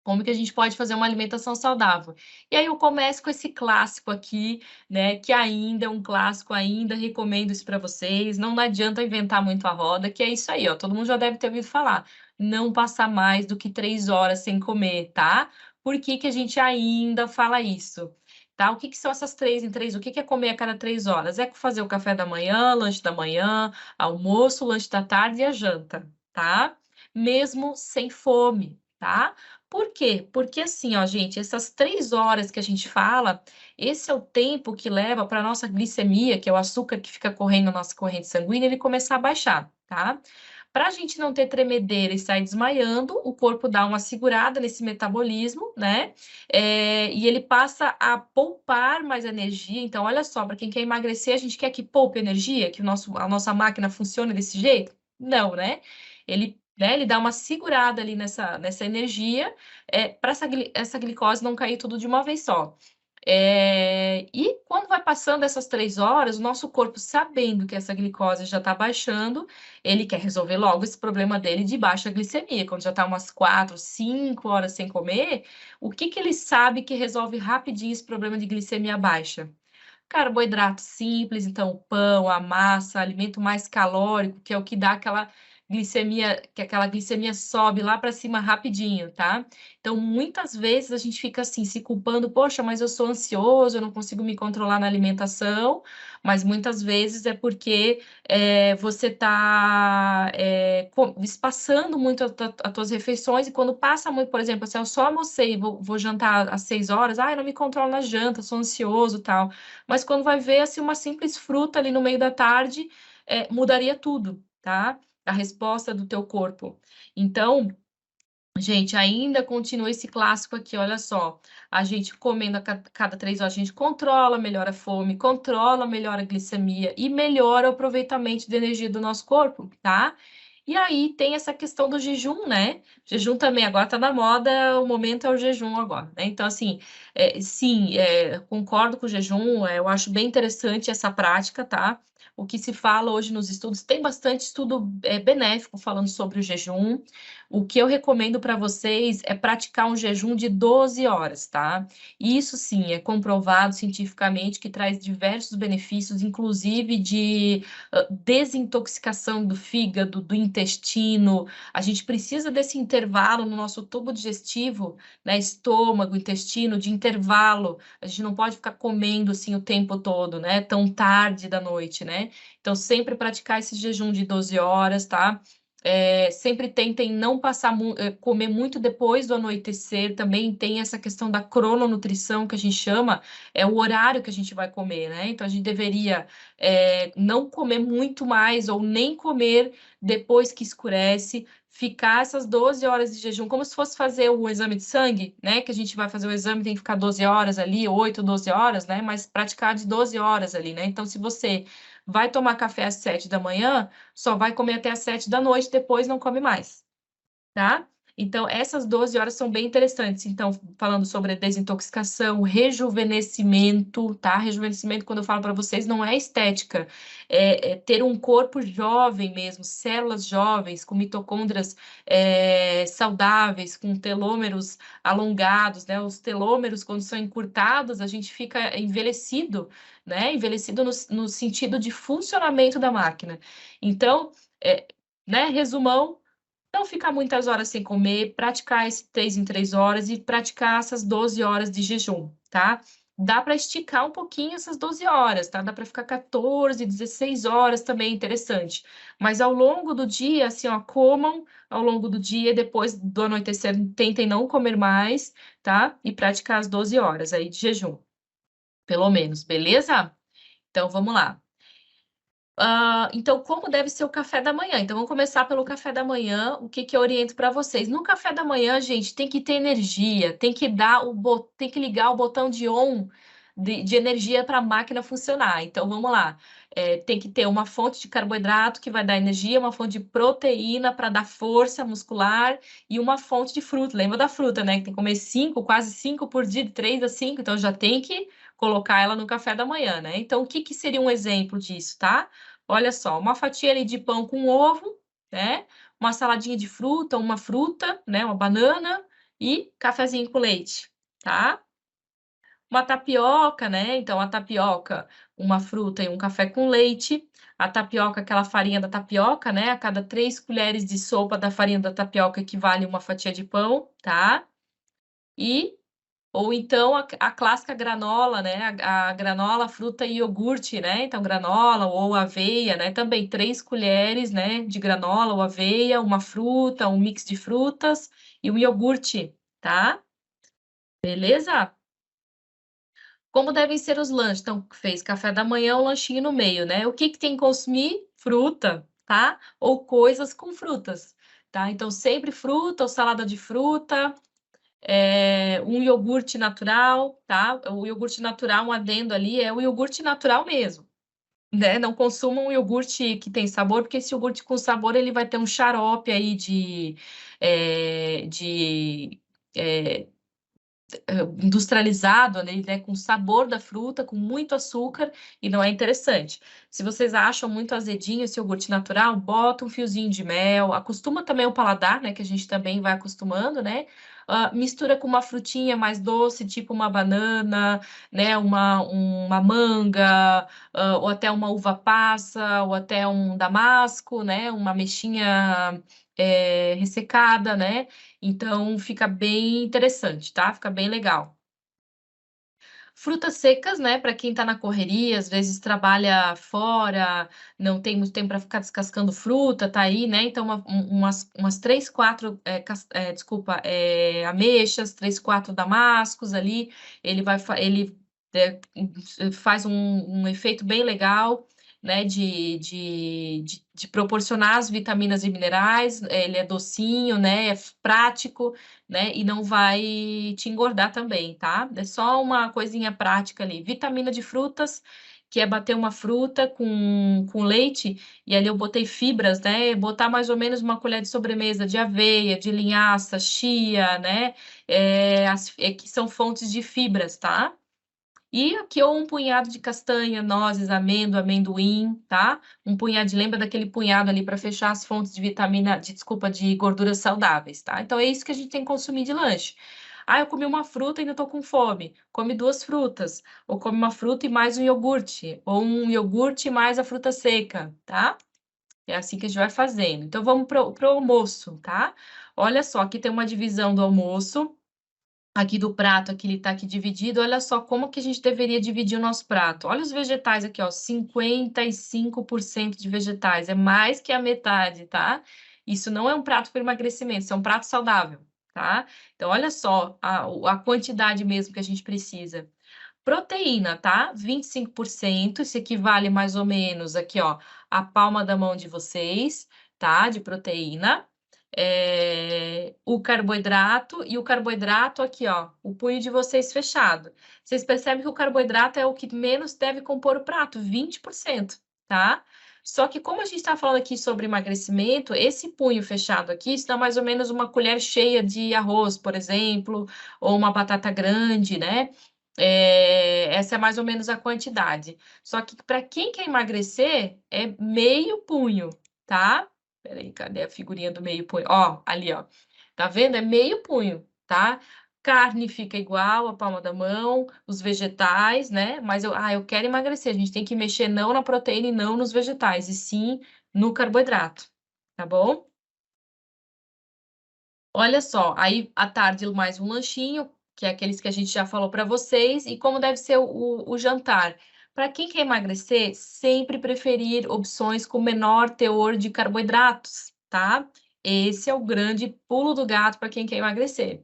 Como que a gente pode fazer uma alimentação saudável? E aí eu começo com esse clássico aqui, né? Que ainda é um clássico, ainda recomendo isso para vocês. Não adianta inventar muito a roda, que é isso aí, ó. Todo mundo já deve ter ouvido falar. Não passar mais do que 3 horas sem comer, tá? Por que que a gente ainda fala isso? Tá? O que que são essas 3 em 3? O que que é comer a cada 3 horas? É fazer o café da manhã, lanche da manhã, almoço, lanche da tarde e a janta, tá? Mesmo sem fome, tá? Por quê? Porque assim, ó, gente, essas 3 horas que a gente fala, esse é o tempo que leva para a nossa glicemia, que é o açúcar que fica correndo na nossa corrente sanguínea, ele começar a baixar, tá? Para a gente não ter tremedeira e sair desmaiando, o corpo dá uma segurada nesse metabolismo, né? E ele passa a poupar mais energia. Então, olha só, para quem quer emagrecer, a gente quer que poupe energia, que a nossa máquina funcione desse jeito? Não, né? Ele dá uma segurada ali nessa energia, para essa glicose não cair tudo de uma vez só. E quando vai passando essas 3 horas, o nosso corpo, sabendo que essa glicose já está baixando, ele quer resolver logo esse problema dele de baixa glicemia. Quando já está umas 4, 5 horas sem comer, o que que ele sabe que resolve rapidinho esse problema de glicemia baixa? Carboidrato simples, então o pão, a massa, alimento mais calórico, que é o que dá aquela glicemia, que aquela glicemia sobe lá para cima rapidinho, tá? Então, muitas vezes a gente fica assim, se culpando, poxa, mas eu sou ansioso, eu não consigo me controlar na alimentação, mas muitas vezes é porque você está espaçando muito as tuas refeições, e quando passa muito, por exemplo, se eu só almocei e vou jantar às 6 horas, eu não me controlo na janta, sou ansioso, tal. Mas quando vai ver, assim, uma simples fruta ali no meio da tarde, mudaria tudo, tá? A resposta do teu corpo. Então, Gente, ainda continua esse clássico aqui, olha só. A gente comendo a cada 3 horas, a gente controla, melhora a fome, controla, melhora a glicemia e melhora o aproveitamento de energia do nosso corpo, tá? E aí tem essa questão do jejum, né? Jejum também, agora tá na moda, o momento é o jejum agora, né? Então, assim, sim, concordo com o jejum, eu acho bem interessante essa prática, tá? O que se fala hoje nos estudos, tem bastante estudo benéfico falando sobre o jejum. O que eu recomendo para vocês é praticar um jejum de 12 horas, tá? Isso sim é comprovado cientificamente que traz diversos benefícios, inclusive de desintoxicação do fígado, do intestino. A gente precisa desse intervalo no nosso tubo digestivo, né? Estômago, intestino, de intervalo. A gente não pode ficar comendo assim o tempo todo, né? Tão tarde da noite, né? Então, sempre praticar esse jejum de 12 horas, tá? Sempre tentem não comer muito depois do anoitecer, também tem essa questão da crononutrição que a gente chama, é o horário que a gente vai comer, né? Então a gente deveria não comer muito mais ou nem comer depois que escurece, ficar essas 12 horas de jejum, como se fosse fazer um exame de sangue, né? Que a gente vai fazer o exame, tem que ficar 12 horas ali, 8, 12 horas, né? Mas praticar de 12 horas ali, né? Então, se você vai tomar café às 7 da manhã, só vai comer até às 7 da noite, depois não come mais, tá? Então, essas 12 horas são bem interessantes. Então, falando sobre a desintoxicação, rejuvenescimento, tá? Rejuvenescimento, quando eu falo para vocês, não é estética, é ter um corpo jovem mesmo, células jovens, com mitocôndrias saudáveis, com telômeros alongados, né? Os telômeros, quando são encurtados, a gente fica envelhecido, né? Envelhecido no sentido de funcionamento da máquina. Então, né? Resumão, não ficar muitas horas sem comer, praticar esse 3 em 3 horas e praticar essas 12 horas de jejum, tá? Dá para esticar um pouquinho essas 12 horas, tá? Dá para ficar 14, 16 horas também, interessante. Mas ao longo do dia, assim, ó, comam ao longo do dia, depois do anoitecer, tentem não comer mais, tá? E praticar as 12 horas aí de jejum, pelo menos, beleza? Então, vamos lá. Então, como deve ser o café da manhã? Então, vamos começar pelo café da manhã. O que que eu oriento para vocês? No café da manhã, gente, tem que ter energia, tem que tem que ligar o botão de on de energia para a máquina funcionar. Então, vamos lá. Tem que ter uma fonte de carboidrato que vai dar energia, uma fonte de proteína para dar força muscular e uma fonte de fruta. Lembra da fruta, né? Que tem que comer 5, quase 5 por dia, de 3 a 5. Então, já tem que colocar ela no café da manhã, né? Então, o que que seria um exemplo disso, tá? Olha só, uma fatia ali de pão com ovo, né? Uma saladinha de fruta, uma fruta, né? Uma banana e cafezinho com leite, tá? Uma tapioca, né? Então, a tapioca, uma fruta e um café com leite. A tapioca, aquela farinha da tapioca, né? A cada 3 colheres de sopa da farinha da tapioca equivale uma fatia de pão, tá? E ou então a clássica granola, né? A granola, fruta e iogurte, né? Então, granola ou aveia, né? Também 3 colheres, né? De granola ou aveia, uma fruta, um mix de frutas e um iogurte, tá? Beleza? Como devem ser os lanches? Então, fez café da manhã, um lanchinho no meio, né? O que que tem que consumir? Fruta, tá? Ou coisas com frutas, tá? Então, sempre fruta ou salada de fruta, um iogurte natural, tá? O iogurte natural, um adendo ali, é o iogurte natural mesmo, né? Não consumam um iogurte que tem sabor, porque esse iogurte com sabor, ele vai ter um xarope aí de industrializado, né, com sabor da fruta, com muito açúcar, e não é interessante. Se vocês acham muito azedinho esse iogurte natural, bota um fiozinho de mel, acostuma também o paladar, né, que a gente também vai acostumando, né? Mistura com uma frutinha mais doce, tipo uma banana, né, uma manga, ou até uma uva passa, ou até um damasco, né, uma ameixinha ressecada, né? Então, fica bem interessante, tá? Fica bem legal. Frutas secas, né? Para quem tá na correria, às vezes trabalha fora, não tem muito tempo para ficar descascando fruta, tá aí, né? Então, umas 3, 4, desculpa, ameixas, 3, 4 damascos ali, ele faz um efeito bem legal. né, de proporcionar as vitaminas e minerais, ele é docinho, né, é prático, né, e não vai te engordar também, tá? É só uma coisinha prática ali. Vitamina de frutas, que é bater uma fruta com leite, e ali eu botei fibras, né, botar mais ou menos uma colher de sobremesa de aveia, de linhaça, chia, né, que são fontes de fibras, tá? E aqui ou um punhado de castanha, nozes, amêndoa, amendoim, tá? Um punhado, lembra daquele punhado ali para fechar as fontes de vitamina, desculpa, de gorduras saudáveis, tá? Então é isso que a gente tem que consumir de lanche. Ah, eu comi uma fruta e ainda tô com fome. Come 2 frutas, ou come uma fruta e mais um iogurte, ou um iogurte e mais a fruta seca, tá? É assim que a gente vai fazendo. Então vamos pro almoço, tá? Olha só, aqui tem uma divisão do almoço. Aqui do prato, aqui ele tá aqui dividido, olha só como que a gente deveria dividir o nosso prato. Olha os vegetais aqui, ó, 55% de vegetais, é mais que a metade, tá? Isso não é um prato para emagrecimento, isso é um prato saudável, tá? Então, olha só a quantidade mesmo que a gente precisa. Proteína, tá? 25%, isso equivale mais ou menos aqui, ó, a palma da mão de vocês, tá? De proteína. O carboidrato, e o carboidrato aqui, ó, o punho de vocês fechado. Vocês percebem que o carboidrato é o que menos deve compor o prato, 20%, tá? Só que como a gente está falando aqui sobre emagrecimento, esse punho fechado aqui, isso dá mais ou menos uma colher cheia de arroz, por exemplo, ou uma batata grande, né? Essa é mais ou menos a quantidade. Só que para quem quer emagrecer, é meio punho, tá? Peraí, cadê a figurinha do meio punho? Ó, ali, ó. Tá vendo? É meio punho, tá? Carne fica igual, a palma da mão, os vegetais, né? Mas eu quero emagrecer. A gente tem que mexer não na proteína e não nos vegetais, e sim no carboidrato, tá bom? Olha só, aí à tarde mais um lanchinho, que é aqueles que a gente já falou para vocês, e como deve ser o jantar. Para quem quer emagrecer, sempre preferir opções com menor teor de carboidratos, tá? Esse é o grande pulo do gato para quem quer emagrecer.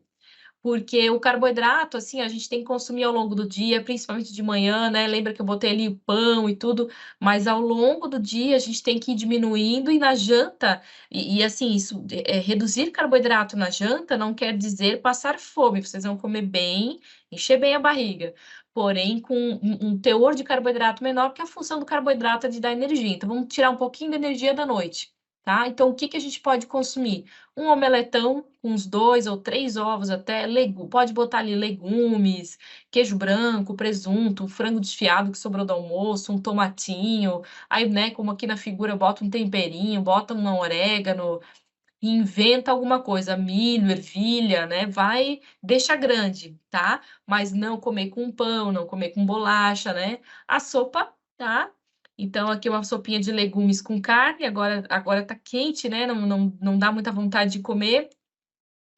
Porque o carboidrato, assim, a gente tem que consumir ao longo do dia, principalmente de manhã, né? Lembra que eu botei ali o pão e tudo, mas ao longo do dia a gente tem que ir diminuindo e na janta, assim, reduzir carboidrato na janta não quer dizer passar fome, vocês vão comer bem, encher bem a barriga, porém com um teor de carboidrato menor, porque a função do carboidrato é de dar energia. Então vamos tirar um pouquinho da energia da noite. Tá? Então, o que que a gente pode consumir? Um omeletão, uns 2 ou 3 ovos até, pode botar ali legumes, queijo branco, presunto, um frango desfiado que sobrou do almoço, um tomatinho, aí, né, como aqui na figura, bota um temperinho, bota um orégano, inventa alguma coisa, milho, ervilha, né, deixa grande, tá? Mas não comer com pão, não comer com bolacha, né? A sopa, tá? Então, aqui uma sopinha de legumes com carne, agora tá quente, né? Não dá muita vontade de comer,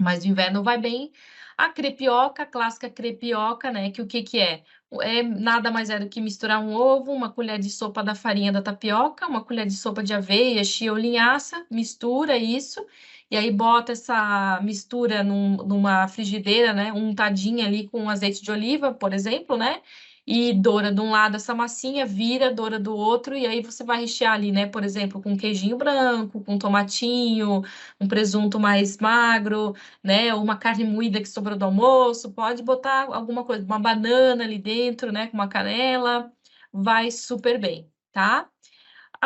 mas no inverno vai bem. A crepioca, a clássica crepioca, né? Que o que que é? É nada mais é do que misturar um ovo, uma colher de sopa da farinha da tapioca, uma colher de sopa de aveia, chia ou linhaça, mistura isso, e aí bota essa mistura numa frigideira, né? Untadinha ali com azeite de oliva, por exemplo, né? E doura de um lado essa massinha, vira, doura do outro, e aí você vai rechear ali, né? Por exemplo, com queijinho branco, com tomatinho, um presunto mais magro, né? Ou uma carne moída que sobrou do almoço, pode botar alguma coisa, uma banana ali dentro, né? Com uma canela, vai super bem, tá?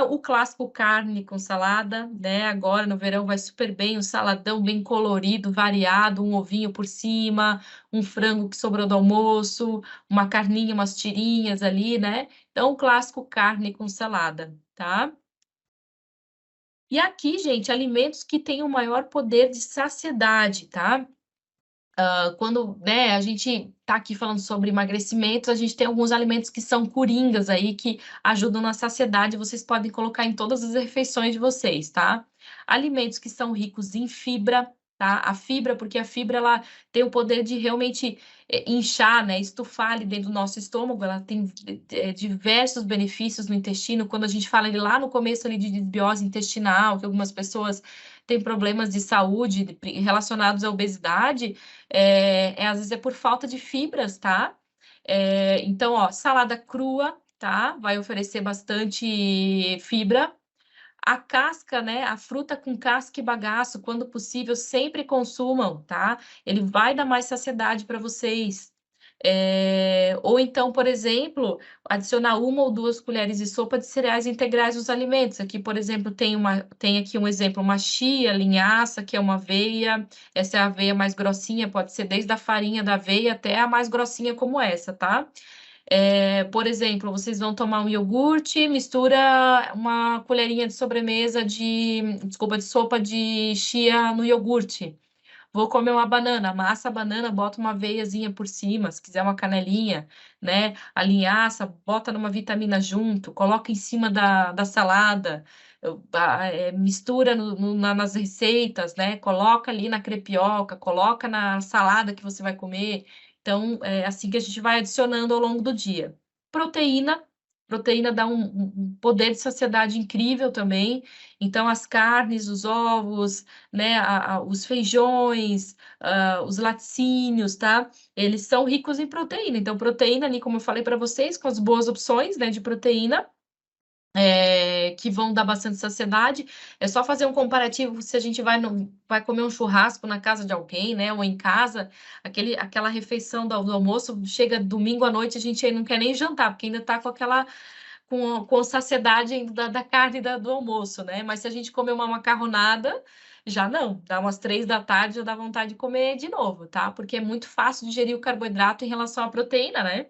O clássico carne com salada, né? Agora no verão vai super bem, um saladão bem colorido, variado, um ovinho por cima, um frango que sobrou do almoço, uma carninha, umas tirinhas ali, né? Então, o clássico carne com salada, tá? E aqui, gente, alimentos que têm o maior poder de saciedade, tá? Quando, né, a gente tá aqui falando sobre emagrecimento, a gente tem alguns alimentos que são coringas aí, que ajudam na saciedade, vocês podem colocar em todas as refeições de vocês, tá? Alimentos que são ricos em fibra, tá? A fibra, porque a fibra, ela tem o poder de realmente inchar, né, estufar ali dentro do nosso estômago, ela tem diversos benefícios no intestino, quando a gente fala ali lá no começo ali de desbiose intestinal, que algumas pessoas têm problemas de saúde relacionados à obesidade, às vezes é por falta de fibras, tá? Então, ó, salada crua, tá? Vai oferecer bastante fibra. A casca, né, a fruta com casca e bagaço, quando possível, sempre consumam, tá? Ele vai dar mais saciedade para vocês. Ou então, por exemplo, adicionar 1 ou 2 colheres de sopa de cereais integrais nos alimentos. Aqui, por exemplo, tem aqui um exemplo, uma chia, linhaça, que é uma aveia. Essa é a aveia mais grossinha, pode ser desde a farinha da aveia até a mais grossinha como essa, tá? Por exemplo, vocês vão tomar um iogurte, mistura uma colherinha de sobremesa desculpa, de sopa de chia no iogurte. Vou comer uma banana, amassa a banana, bota uma aveiazinha por cima, se quiser uma canelinha, né? A linhaça, bota numa vitamina junto, coloca em cima da salada, mistura nas receitas, né? Coloca ali na crepioca, coloca na salada que você vai comer. Então, é assim que a gente vai adicionando ao longo do dia. Proteína, proteína dá um poder de saciedade incrível também. Então, as carnes, os ovos, né, os feijões, os laticínios, tá? Eles são ricos em proteína. Então, proteína ali, como eu falei para vocês, com as boas opções, né, de proteína, que vão dar bastante saciedade. É só fazer um comparativo se a gente vai comer um churrasco na casa de alguém, né, ou em casa, aquela refeição do almoço, chega domingo à noite, a gente aí não quer nem jantar, porque ainda está com saciedade ainda da carne do almoço, né? Mas se a gente comer uma macarronada, já não. Dá umas 3 da tarde, já dá vontade de comer de novo, tá? Porque é muito fácil digerir o carboidrato em relação à proteína, né?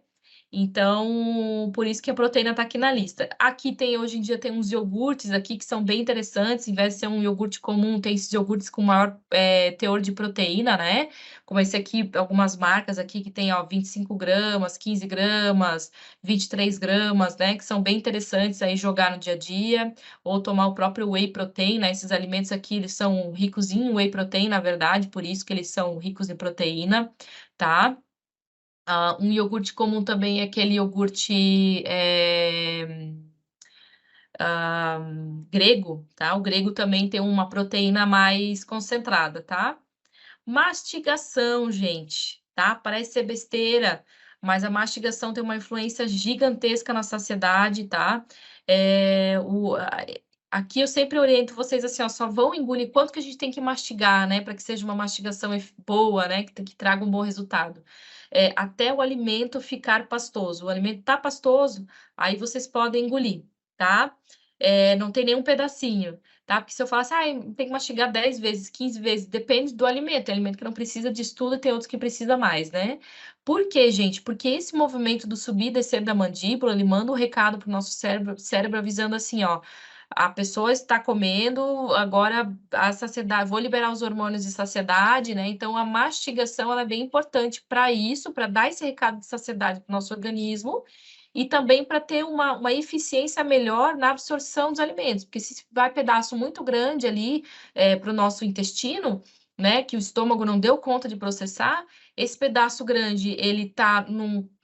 Então, por isso que a proteína está aqui na lista. Aqui hoje em dia, tem uns iogurtes aqui que são bem interessantes. Em vez de ser um iogurte comum, tem esses iogurtes com maior teor de proteína, né? Como esse aqui, algumas marcas aqui que tem, ó, 25 gramas, 15 gramas, 23 gramas, né? Que são bem interessantes aí jogar no dia a dia. Ou tomar o próprio whey protein, né? Esses alimentos aqui, eles são ricos em whey protein, na verdade, por isso que eles são ricos em proteína, tá? Um iogurte comum também é aquele iogurte grego, tá? O grego também tem uma proteína mais concentrada, tá? Mastigação, gente, tá? Parece ser besteira, mas a mastigação tem uma influência gigantesca na saciedade, tá? Aqui eu sempre oriento vocês assim, ó, só vão engolir quanto que a gente tem que mastigar, né? Para que seja uma mastigação boa, né? Que traga um bom resultado. Até o alimento ficar pastoso. O alimento tá pastoso, aí vocês podem engolir, tá? Não tem nenhum pedacinho, tá? Porque se eu falasse, tem que mastigar 10 vezes, 15 vezes, depende do alimento. Tem alimento que não precisa de estudo e tem outros que precisa mais, né? Por quê, gente? Porque esse movimento do subir e descer da mandíbula, ele manda um recado para o nosso cérebro avisando assim, ó, a pessoa está comendo, agora a saciedade, vou liberar os hormônios de saciedade, né? Então, a mastigação, ela é bem importante para isso, para dar esse recado de saciedade para o nosso organismo, e também para ter uma eficiência melhor na absorção dos alimentos, porque se vai pedaço muito grande ali para o nosso intestino, né, que o estômago não deu conta de processar, esse pedaço grande, ele está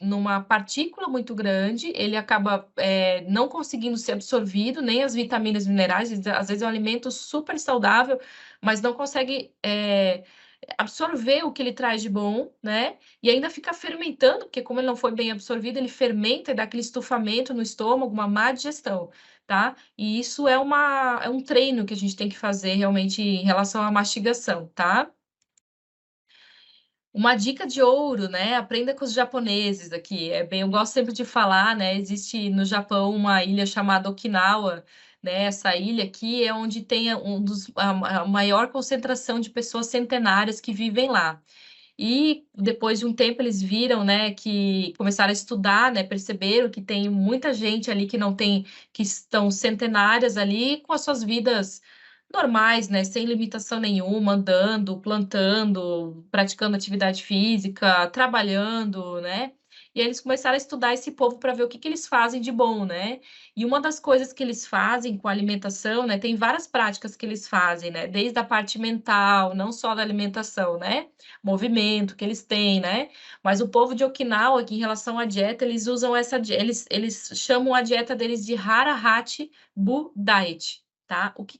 numa partícula muito grande, ele acaba não conseguindo ser absorvido, nem as vitaminas e minerais, às vezes é um alimento super saudável, mas não consegue absorver o que ele traz de bom, né? E ainda fica fermentando, porque como ele não foi bem absorvido, ele fermenta e dá aquele estufamento no estômago, uma má digestão, tá? E isso é um treino que a gente tem que fazer realmente em relação à mastigação, tá? Uma dica de ouro, né? Aprenda com os japoneses aqui. Eu gosto sempre de falar, né? Existe no Japão uma ilha chamada Okinawa, né? Essa ilha aqui é onde tem a maior concentração de pessoas centenárias que vivem lá. E depois de um tempo eles viram, né, que começaram a estudar, né, perceberam que tem muita gente ali que não tem, que estão centenárias ali com as suas vidas normais, né, sem limitação nenhuma, andando, plantando, praticando atividade física, trabalhando, né? E aí eles começaram a estudar esse povo para ver o que eles fazem de bom, né? E uma das coisas que eles fazem com a alimentação, né, tem várias práticas que eles fazem, né, desde a parte mental, não só da alimentação, né? Movimento que eles têm, né? Mas o povo de Okinawa, aqui em relação à dieta, eles usam eles chamam a dieta deles de Hara-Hati Bu Diet, tá? O que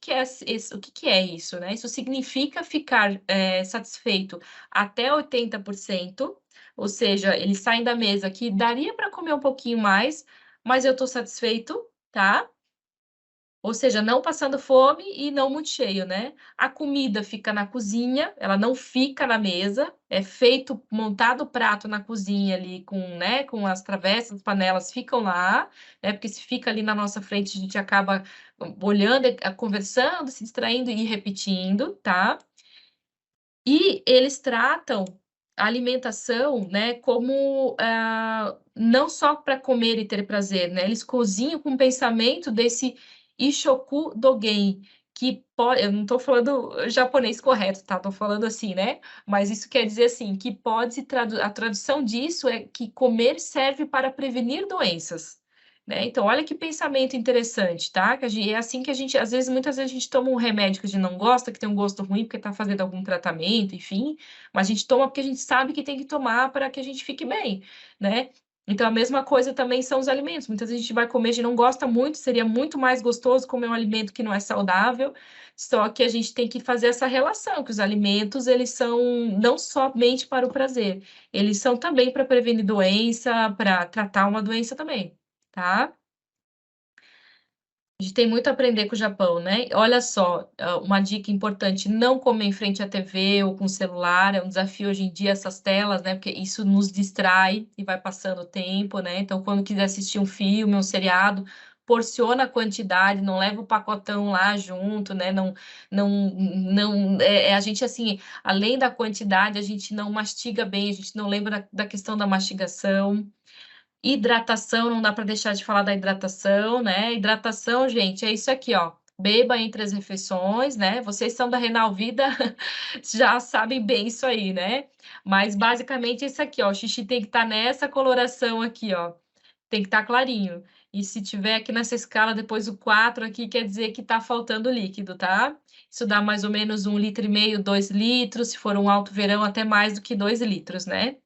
é isso, né? Isso significa ficar satisfeito até 80%, ou seja, eles saem da mesa que daria para comer um pouquinho mais, mas eu tô satisfeito, tá? Ou seja, não passando fome e não muito cheio, né? A comida fica na cozinha, ela não fica na mesa, é feito, montado o prato na cozinha ali com, né, com as travessas, as panelas ficam lá, né? Porque se fica ali na nossa frente, a gente acaba olhando, conversando, se distraindo e repetindo, tá? E eles tratam a alimentação, né, como, não só para comer e ter prazer, né, eles cozinham com o pensamento desse Ishoku Dogen, que pode, eu não estou falando japonês correto, tá, estou falando assim, né, mas isso quer dizer, assim, que pode se a tradução disso é que comer serve para prevenir doenças. Né? Então, olha que pensamento interessante, tá? É assim que a gente, às vezes, muitas vezes a gente toma um remédio que a gente não gosta, que tem um gosto ruim, porque está fazendo algum tratamento, enfim, mas a gente toma porque a gente sabe que tem que tomar para que a gente fique bem, né? Então, a mesma coisa também são os alimentos. Muitas vezes a gente vai comer, a gente não gosta muito, seria muito mais gostoso comer um alimento que não é saudável, só que a gente tem que fazer essa relação, que os alimentos, eles são não somente para o prazer, eles são também para prevenir doença, para tratar uma doença também, tá? A gente tem muito a aprender com o Japão, né? Olha só, uma dica importante: não comer em frente à TV ou com celular. É um desafio hoje em dia essas telas, né? Porque isso nos distrai e vai passando o tempo, né? Então, quando quiser assistir um filme, um seriado, porciona a quantidade, não leva o pacotão lá junto, né? A gente assim, além da quantidade, a gente não mastiga bem, a gente não lembra da questão da mastigação. Hidratação, não dá para deixar de falar da hidratação, né? Hidratação, gente, é isso aqui, ó. Beba entre as refeições, né? Vocês são da Renal Vida, já sabem bem isso aí, né? Mas basicamente é isso aqui, ó. O xixi tem que estar nessa coloração aqui, ó. Tem que estar clarinho. E se tiver aqui nessa escala, depois o 4 aqui, quer dizer que tá faltando líquido, tá? Isso dá mais ou menos 1,5 litro, 2 litros, se for um alto verão, até mais do que 2 litros, né?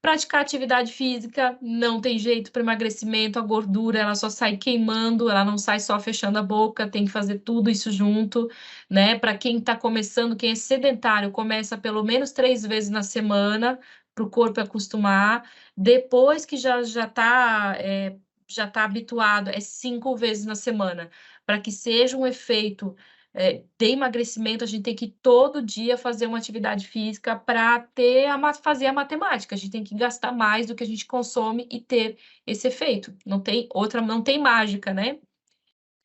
Praticar atividade física, não tem jeito para emagrecimento, a gordura ela só sai queimando, ela não sai só fechando a boca, tem que fazer tudo isso junto, né? Para quem está começando, quem é sedentário, começa pelo menos 3 vezes na semana para o corpo acostumar. Depois que já tá habituado, é 5 vezes na semana, para que seja um efeito de emagrecimento, a gente tem que todo dia fazer uma atividade física para fazer a matemática. A gente tem que gastar mais do que a gente consome e ter esse efeito. Não tem outra, não tem mágica, né?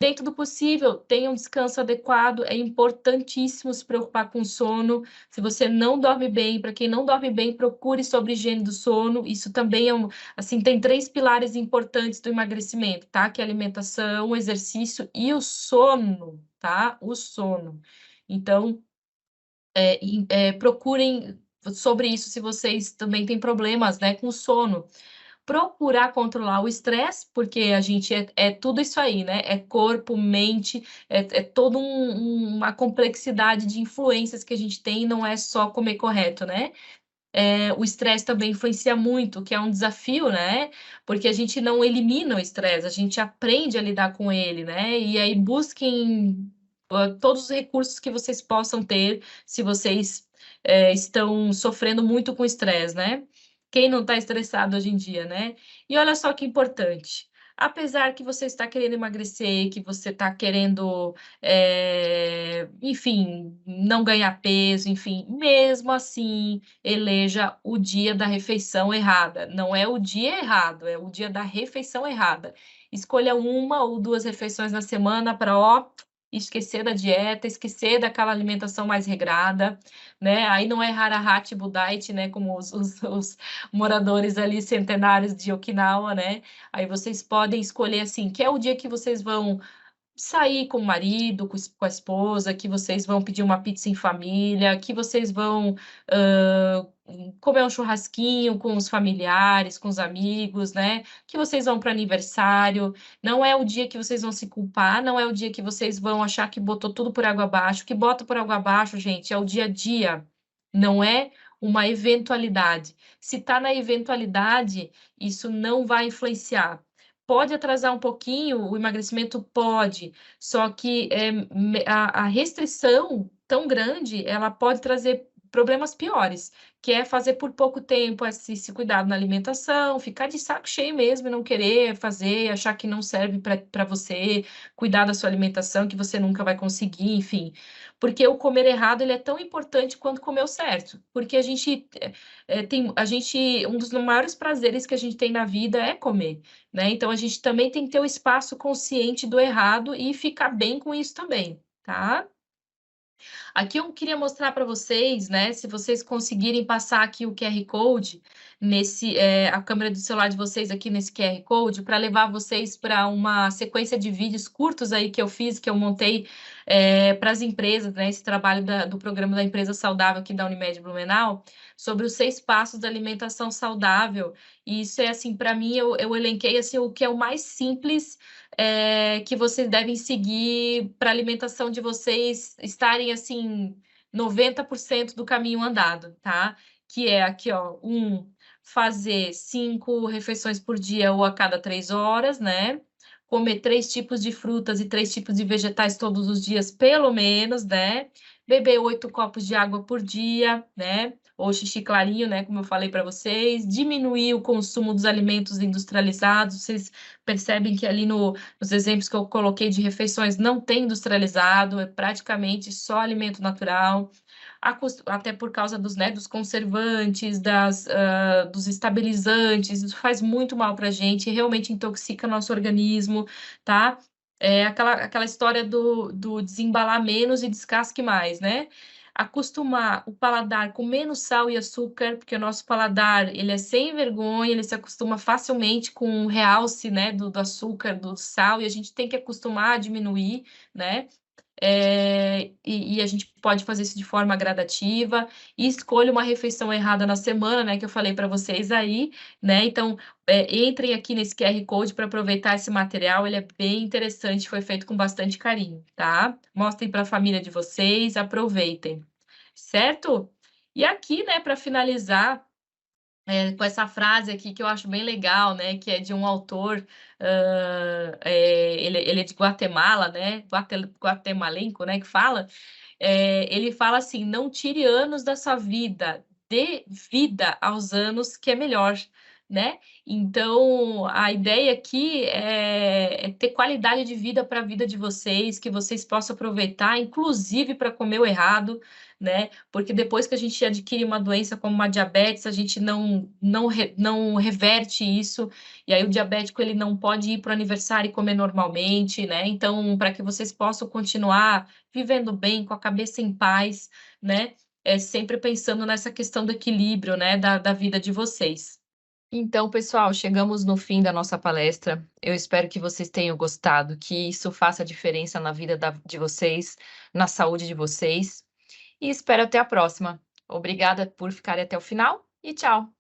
Dentro do possível, tenha um descanso adequado. É importantíssimo se preocupar com o sono. Se você não dorme bem, para quem não dorme bem, procure sobre higiene do sono. Isso também assim, tem 3 pilares importantes do emagrecimento, tá? Que é a alimentação, o exercício e o sono, tá? O sono. Então, procurem sobre isso se vocês também têm problemas, né, com o sono. Procurar controlar o estresse, porque a gente é tudo isso aí, né? É corpo, mente, é toda uma complexidade de influências que a gente tem, não é só comer correto, né? O estresse também influencia muito, que é um desafio, né? Porque a gente não elimina o estresse, a gente aprende a lidar com ele, né? E aí busquem todos os recursos que vocês possam ter se vocês estão sofrendo muito com estresse, né? Quem não está estressado hoje em dia, né? E olha só que importante. Apesar que você está querendo emagrecer, que você está querendo, enfim, não ganhar peso, enfim, mesmo assim, eleja o dia da refeição errada. Não é o dia errado, é o dia da refeição errada. Escolha 1 ou 2 refeições na semana para, ó, esquecer da dieta, esquecer daquela alimentação mais regrada, né? Aí não é Harahachi Budaichi, né? Como os moradores ali centenários de Okinawa, né? Aí vocês podem escolher assim, que é o dia que vocês vão sair com o marido, com a esposa, que vocês vão pedir uma pizza em família, que vocês vão comer um churrasquinho com os familiares, com os amigos, né? Que vocês vão para aniversário. Não é o dia que vocês vão se culpar, não é o dia que vocês vão achar que botou tudo por água abaixo. O que bota por água abaixo, gente, é o dia a dia, não é uma eventualidade. Se está na eventualidade, isso não vai influenciar. Pode atrasar um pouquinho o emagrecimento? Pode, só que a restrição tão grande, ela pode trazer problemas piores, que é fazer por pouco tempo esse cuidado na alimentação, ficar de saco cheio mesmo e não querer fazer, achar que não serve para você, cuidar da sua alimentação, que você nunca vai conseguir, enfim. Porque o comer errado, ele é tão importante quanto comer o certo, porque um dos maiores prazeres que a gente tem na vida é comer, né, então a gente também tem que ter o espaço consciente do errado e ficar bem com isso também, tá? Aqui eu queria mostrar para vocês, né, se vocês conseguirem passar aqui o QR Code a câmera do celular de vocês aqui nesse QR Code, para levar vocês para uma sequência de vídeos curtos aí que eu fiz, que eu montei, para as empresas, né, esse trabalho do programa da Empresa Saudável aqui da Unimed Blumenau, sobre os 6 passos da alimentação saudável. E isso é assim, para mim, eu elenquei, assim, o que é o mais simples, que vocês devem seguir para a alimentação de vocês estarem, assim, 90% do caminho andado, tá? Que é aqui, ó, fazer 5 refeições por dia ou a cada 3 horas, né? Comer 3 tipos de frutas e 3 tipos de vegetais todos os dias, pelo menos, né? Beber 8 copos de água por dia, né? Ou xixi clarinho, né? Como eu falei para vocês. Diminuir o consumo dos alimentos industrializados. Vocês percebem que ali nos exemplos que eu coloquei de refeições não tem industrializado, é praticamente só alimento natural. Até por causa dos conservantes, dos estabilizantes, isso faz muito mal para a gente, realmente intoxica nosso organismo, tá? É aquela história do desembalar menos e descasque mais, né? Acostumar o paladar com menos sal e açúcar, porque o nosso paladar, ele é sem vergonha, ele se acostuma facilmente com o realce, né, do açúcar, do sal, e a gente tem que acostumar a diminuir, né? E a gente pode fazer isso de forma gradativa, e escolha uma refeição errada na semana, né, que eu falei para vocês aí, né, então, entrem aqui nesse QR Code para aproveitar esse material, ele é bem interessante, foi feito com bastante carinho, tá? Mostrem para a família de vocês, aproveitem, certo? E aqui, né, para finalizar, com essa frase aqui que eu acho bem legal, né, que é de um autor, ele é de Guatemala, né, guatemalenco, né, que fala, ele fala assim: "Não tire anos da sua vida, dê vida aos anos que é melhor", né. Então, a ideia aqui é ter qualidade de vida para a vida de vocês, que vocês possam aproveitar, inclusive para comer o errado, né, porque depois que a gente adquire uma doença como uma diabetes, a gente não reverte isso, e aí o diabético ele não pode ir para o aniversário e comer normalmente, né, então para que vocês possam continuar vivendo bem, com a cabeça em paz, né, sempre pensando nessa questão do equilíbrio, né, da vida de vocês. Então, pessoal, chegamos no fim da nossa palestra. Eu espero que vocês tenham gostado, que isso faça diferença na vida de vocês, na saúde de vocês, e espero até a próxima. Obrigada por ficarem até o final e tchau!